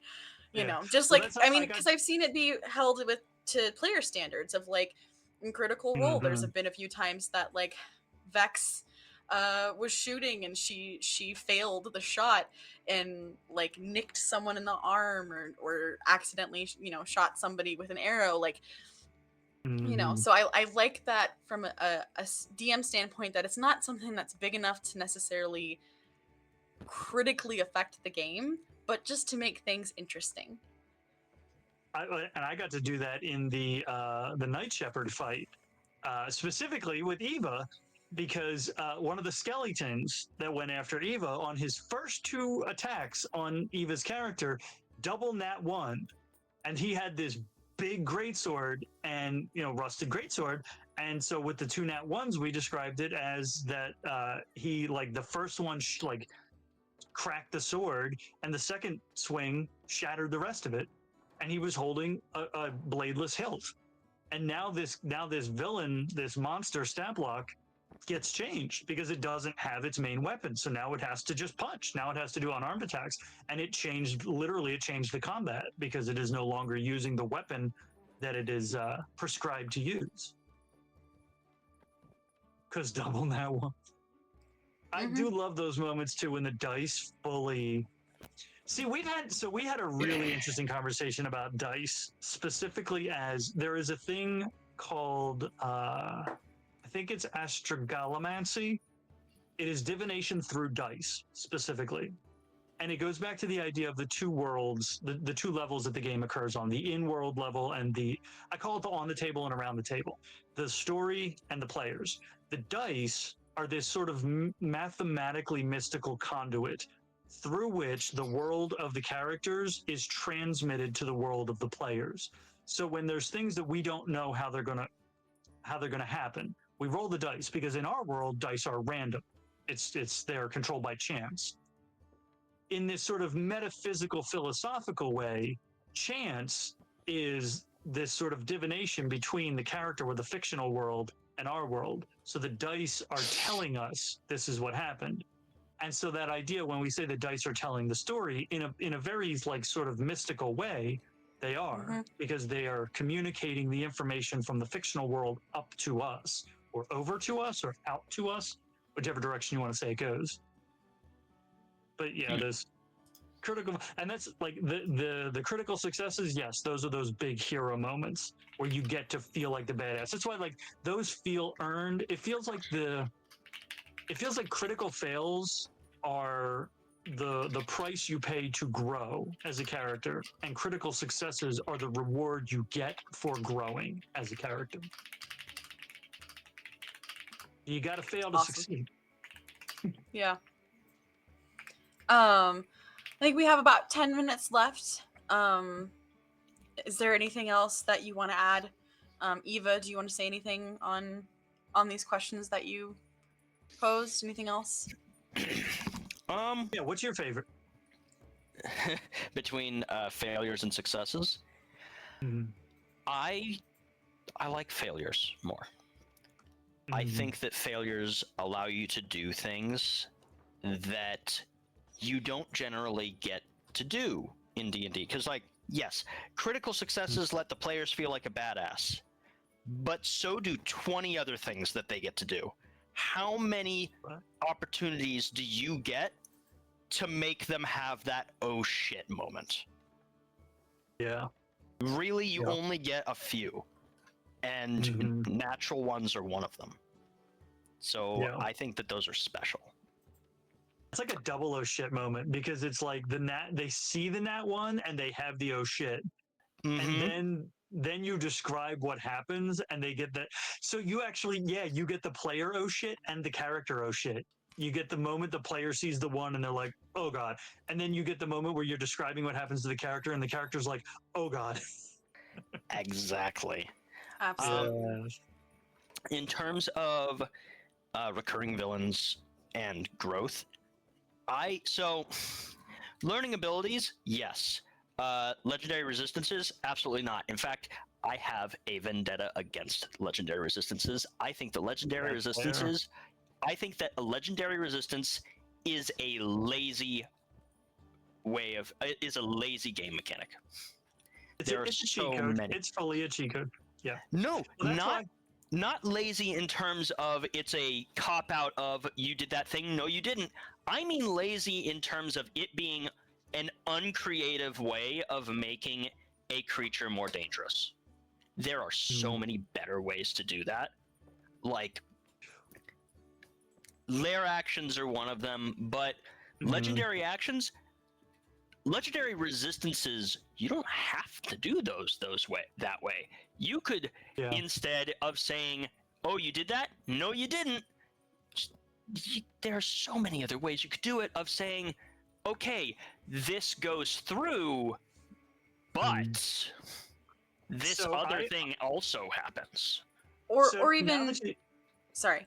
just like, I mean, because I've seen it be held to player standards of like in Critical Role. There's been a few times that like Vex was shooting and she failed the shot and like nicked someone in the arm or accidentally shot somebody with an arrow, like, so I like that from a DM standpoint, that it's not something that's big enough to necessarily critically affect the game, but just to make things interesting. I got to do that in the Night Shepherd fight, specifically with Eva, because one of the skeletons that went after Eva on his first 2 attacks on Eva's character double nat 1, and he had this big greatsword and rusted greatsword, and so with the 2 nat 1s we described it as that he, like, the first one like cracked the sword and the second swing shattered the rest of it, and he was holding a bladeless hilt. And now this villain, this monster Stablock, gets changed because it doesn't have its main weapon. So now it has to just punch. Now it has to do unarmed attacks. And it changed the combat because it is no longer using the weapon that it is prescribed to use. Because double that one. I do love those moments too when the dice fully... See, we had a really interesting conversation about dice, specifically as there is a thing called... I think it's astrogalomancy. It is divination through dice, specifically. And it goes back to the idea of the 2 worlds, the 2 levels that the game occurs on, the in-world level and I call it the on the table and around the table, the story and the players. The dice are this sort of mathematically mystical conduit through which the world of the characters is transmitted to the world of the players. So when there's things that we don't know how they're going to happen, we roll the dice, because in our world, dice are random. They're controlled by chance. In this sort of metaphysical, philosophical way, chance is this sort of divination between the character or the fictional world and our world. So the dice are telling us this is what happened. And so that idea, when we say the dice are telling the story in a very like sort of mystical way, they are, because they are communicating the information from the fictional world up to us, or over to us, or out to us, whichever direction you want to say it goes. But yeah, there's critical, and that's like the critical successes. Yes, those are those big hero moments where you get to feel like the badass. That's why like those feel earned. It feels like critical fails are the price you pay to grow as a character, and critical successes are the reward you get for growing as a character. You got to fail to succeed. Yeah. I think we have about 10 minutes left. Is there anything else that you want to add Eva, do you want to say anything on these questions that you posed? Anything else? Yeah, what's your favorite? Between failures and successes, Mhm. I like failures more. I Mhm. think that failures allow you to do things that you don't generally get to do in D&D. Because, like, yes, critical successes let the players feel like a badass, but so do 20 other things that they get to do. How many opportunities do you get to make them have that oh shit moment? Yeah. Really, you Yeah. only get a few, and Mhm. natural ones are one of them. So Yeah. I think that those are special. It's like a double oh shit moment because it's like they see the nat one and they have the oh shit. Mm-hmm. And then you describe what happens and they get that. So you actually, you get the player oh shit and the character oh shit. You get the moment the player sees the one and they're like, oh god. And then you get the moment where you're describing what happens to the character and the character's like, oh god. Exactly. Absolutely. In terms of recurring villains and growth, learning abilities, yes. Legendary resistances, absolutely not. In fact, I have a vendetta against legendary resistances. I think that a legendary resistance is a lazy game mechanic. It's a cheat so code. many. It's fully a cheat code. Yeah. No, Well, that's why. not lazy in terms of it's a cop out of you did that thing. No, you didn't. I mean lazy in terms of it being an uncreative way of making a creature more dangerous. There are so many better ways to do that. Like, lair actions are one of them, but legendary actions, legendary resistances, you don't have to do that way. You could, instead of saying, oh, you did that? No, you didn't. There are so many other ways you could do it, of saying, okay, this goes through, but this other thing also happens. Or even sorry.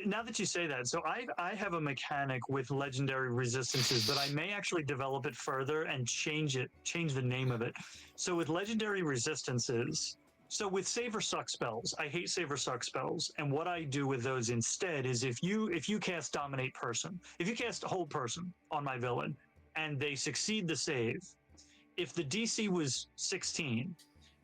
Now that you say that, so I have a mechanic with legendary resistances, but I may actually develop it further and change the name of it. So with legendary resistances, so with save or suck spells, I hate save or suck spells, and what I do with those instead is if you cast dominate person, if you cast hold person on my villain, and they succeed the save, if the DC was 16,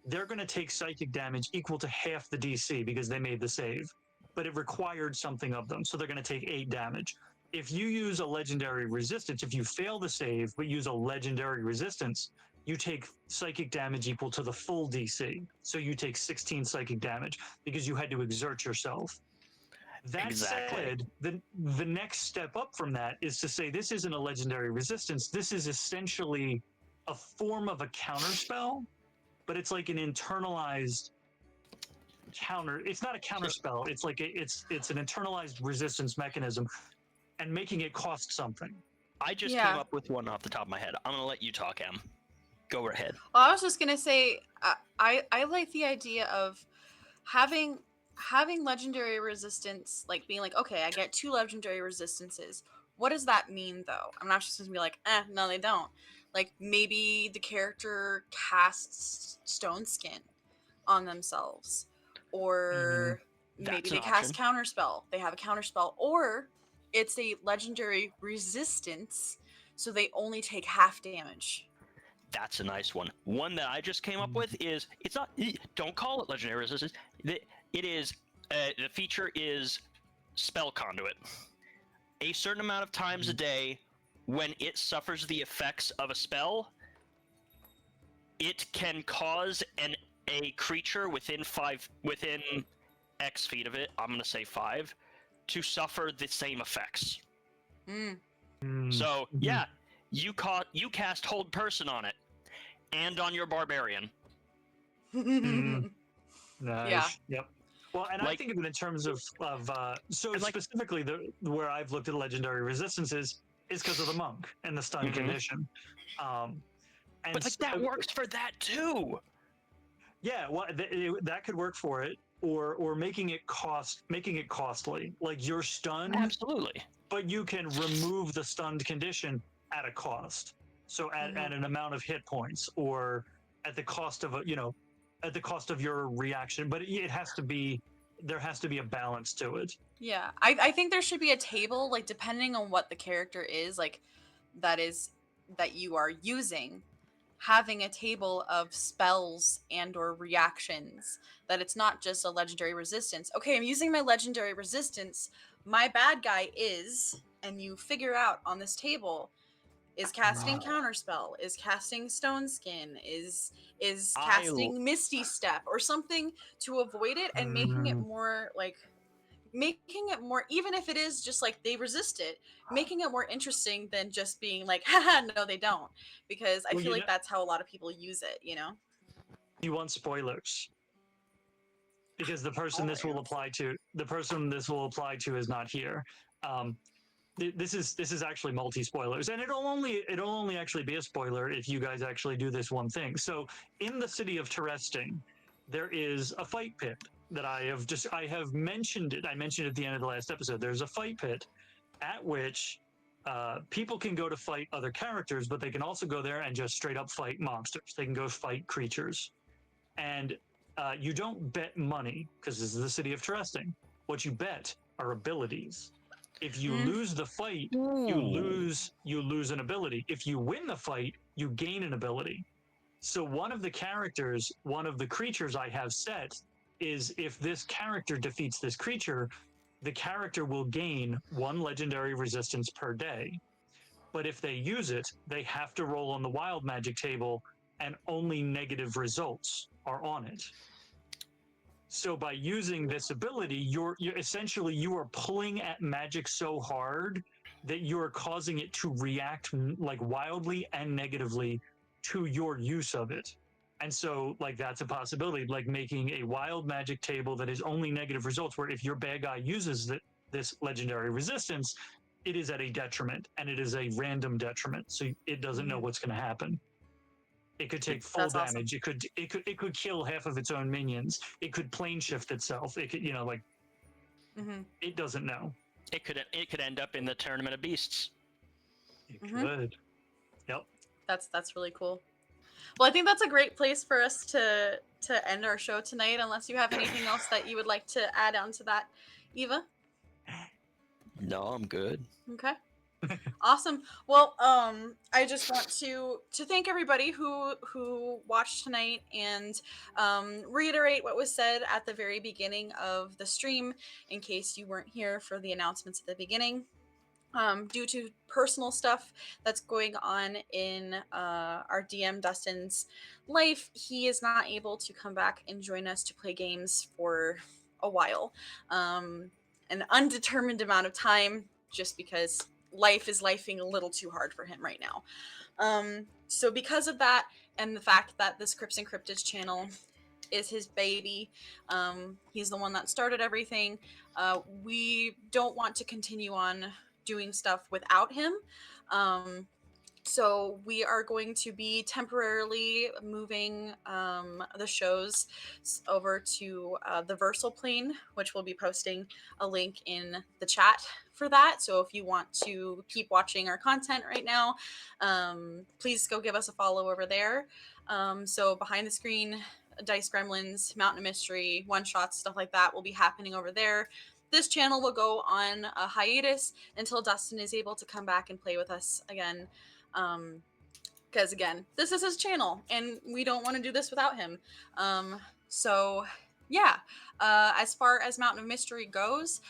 they're going to take psychic damage equal to half the DC because they made the save. But it required something of them, so they're going to take 8 damage. If you use a legendary resistance, if you fail the save but use a legendary resistance, you take psychic damage equal to the full DC. So you take 16 psychic damage because you had to exert yourself. That said, the next step up from that is to say this isn't a legendary resistance. This is essentially a form of a counterspell, but it's like an internalized counter. It's not a counter spell. It's like it's an internalized resistance mechanism, and making it cost something. I just came up with one off the top of my head. I'm gonna let you talk, Em. Go ahead. Well, I was just gonna say I like the idea of having legendary resistance, like being like, okay, I get 2 legendary resistances. What does that mean though? I'm not just gonna be like, no, they don't. Like maybe the character casts Stone Skin on themselves. Or maybe they cast counterspell. They have a counterspell, or it's a legendary resistance, so they only take half damage. That's a nice one. One that I just came up with is, it's not, don't call it legendary resistance. It is, the feature is spell conduit. A certain amount of times a day, when it suffers the effects of a spell, it can cause a creature within X feet of it, I'm going to say 5, to suffer the same effects. So, yeah, you cast Hold Person on it, and on your Barbarian. Nice. Yeah. Yep. Well, and I think of it in terms of specifically where I've looked at legendary resistances is because of the monk and the stun condition. But that works for that too. Yeah, well, that could work for it, or making it costly. Like you're stunned, Absolutely. but you can remove the stunned condition at a cost. So at an amount of hit points, or at the cost of at the cost of your reaction. But it has to be there has to be a balance to it. Yeah, I think there should be a table, like depending on what the character is, like that is that you are using, having a table of spells and or reactions, that it's not just a legendary resistance. Okay, I'm using my legendary resistance. My bad guy is, and you figure out on this table, is casting counterspell, is casting stone skin, is casting misty step or something to avoid it, and making it more like making it more, even if it is just like they resist it, making it more interesting than just being like, haha, no, they don't. Because I Well, feel like that's how a lot of people use it, you know? you want spoilers because the person this will apply to is not here. Um, this is actually multi spoilers, and it'll only actually be a spoiler if you guys actually do this one thing. So in the city of Terresting, there is a fight pit that I have mentioned it. I mentioned it at the end of the last episode. There's a fight pit at which people can go to fight other characters, but they can also go there and just straight up fight monsters. They can go fight creatures, and you don't bet money because this is the city of Terresting. What you bet are abilities. If you lose the fight, you lose an ability. If you win the fight, you gain an ability. So one of the creatures I have set is if this character defeats this creature, the character will gain 1 legendary resistance per day. But if they use it, they have to roll on the wild magic table, and only negative results are on it. So by using this ability, you're essentially you are pulling at magic so hard that you're causing it to react like wildly and negatively to your use of it. And so like that's a possibility, like making a wild magic table that is only negative results, where if your bad guy uses this legendary resistance, it is at a detriment, and it is a random detriment. So it doesn't know what's going to happen. It could take full damage. Awesome. It could kill half of its own minions. It could plane shift itself. It could, it doesn't know. It could end up in the Tournament of Beasts. It could. Yep. That's really cool. Well, I think that's a great place for us to end our show tonight, unless you have anything else that you would like to add on to that, Eva. No, I'm good. Okay. Awesome. Well, I just want to thank everybody who watched tonight, and reiterate what was said at the very beginning of the stream, in case you weren't here for the announcements at the beginning. Due to personal stuff that's going on in our DM Dustin's life, he is not able to come back and join us to play games for a while, an undetermined amount of time, just because life is lifing a little too hard for him right now. So because of that, and the fact that this Crypts and Cryptids channel is his baby, he's the one that started everything, we don't want to continue on doing stuff without him. So we are going to be temporarily moving the shows over to the Versal Plane, which we'll be posting a link in the chat for that. So if you want to keep watching our content right now, please go give us a follow over there. So behind the screen, Dice Gremlins, Mountain of Mystery, one-shots, stuff like that will be happening over there. This channel will go on a hiatus until Dustin is able to come back and play with us again. Because again, this is his channel, and we don't want to do this without him. So yeah, as far as Mountain of Mystery goes,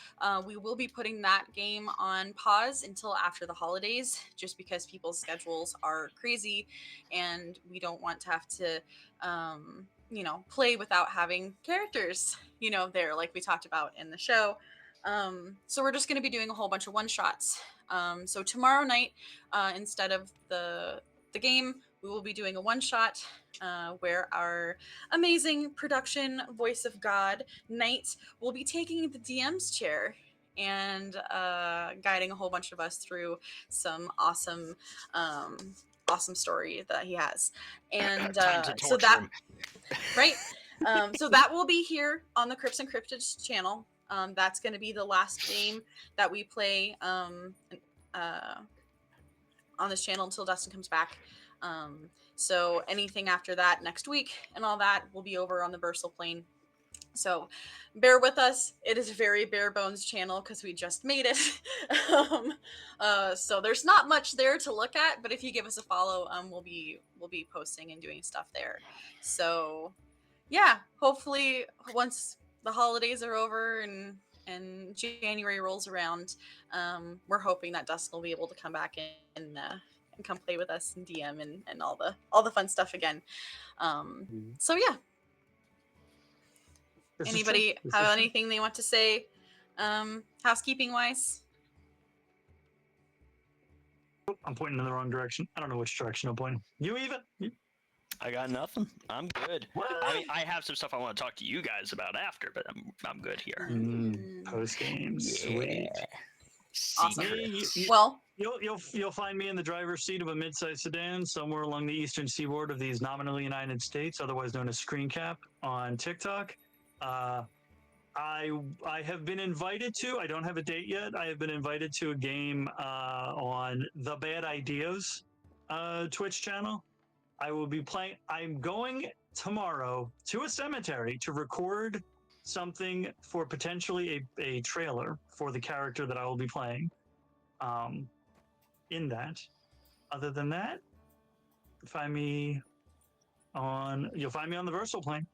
we will be putting that game on pause until after the holidays, just because people's schedules are crazy, and we don't want to have to, play without having characters, there, like we talked about in the show. So we're just going to be doing a whole bunch of one-shots. So tomorrow night, instead of the game, we will be doing a one-shot where our amazing production voice of God, Knight, will be taking the DM's chair and guiding a whole bunch of us through some awesome story that he has. And so that, right? So that will be here on the Crypts and Cryptids channel. That's going to be the last game that we play on this channel until Dustin comes back. So anything after that next week and all that will be over on the Versal plane. So bear with us. It is a very bare bones channel because we just made it. So there's not much there to look at, but if you give us a follow, we'll be posting and doing stuff there. So yeah, hopefully once the holidays are over and January rolls around, we're hoping that Dustin will be able to come back and come play with us and DM and all the fun stuff again. So yeah. Anybody have anything they want to say, housekeeping wise? I'm pointing in the wrong direction. I don't know which direction I'm pointing. You even? I got nothing. I'm good. What? I mean, I have some stuff I want to talk to you guys about after, but I'm good here. Post games, sweet. Awesome. Well, you'll find me in the driver's seat of a midsize sedan somewhere along the eastern seaboard of these nominal United States, otherwise known as ScreenCap, on TikTok. I have been invited to. I don't have a date yet. I have been invited to a game on the Bad Ideas Twitch channel. I will be playing. I'm going tomorrow to a cemetery to record something for potentially a trailer for the character that I will be playing. In that. Other than that, you'll find me on the Versal plane.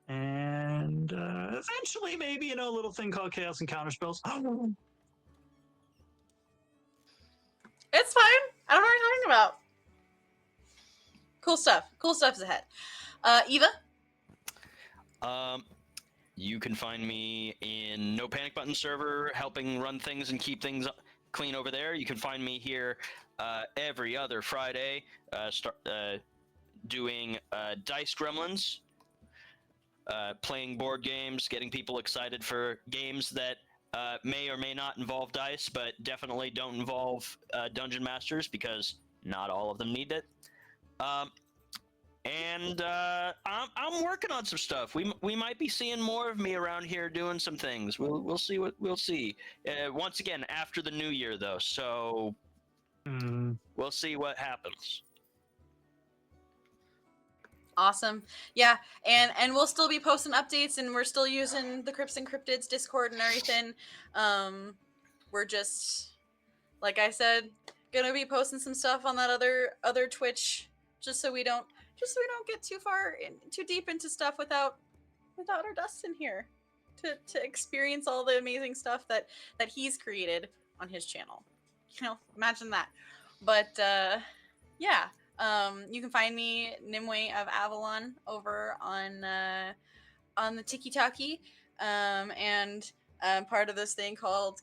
And eventually, maybe, a little thing called Chaos and Counterspells. It's fine. I don't know what you're talking about. Cool stuff. Cool stuff's ahead. Eva? You can find me in No Panic Button server, helping run things and keep things clean over there. You can find me here every other Friday, doing Dice Gremlins, playing board games, getting people excited for games that may or may not involve dice, but definitely don't involve dungeon masters because not all of them need it. And I'm working on some stuff. We might be seeing more of me around here doing some things. We'll see what we'll see. Once again, after the new year though, so we'll see what happens. Awesome. Yeah, and we'll still be posting updates, and we're still using the Crypts and Cryptids Discord and everything. We're just, like I said, gonna be posting some stuff on that other Twitch, just so we don't get too deep into stuff without our Dustin here to experience all the amazing stuff that he's created on his channel. Imagine that. But yeah. You can find me Nimue of Avalon over on the Tiki-Taki, and part of this thing called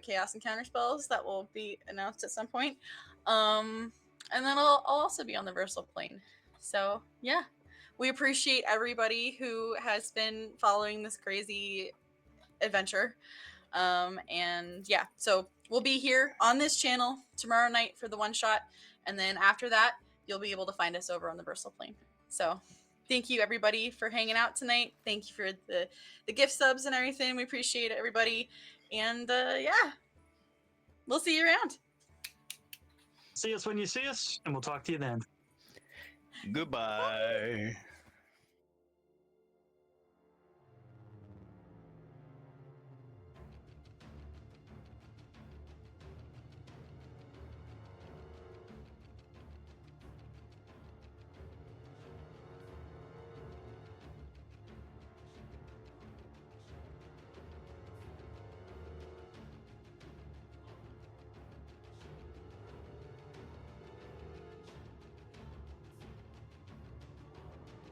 Chaos and Counterspells that will be announced at some point. And then I'll also be on the Versal plane. So yeah, we appreciate everybody who has been following this crazy adventure. And yeah, so we'll be here on this channel tomorrow night for the one shot, and then after that you'll be able to find us over on the Versal plane. So thank you everybody for hanging out tonight. Thank you for the gift subs and everything. We appreciate it, everybody. And yeah, we'll see you around. See us when you see us, and we'll talk to you then. Goodbye.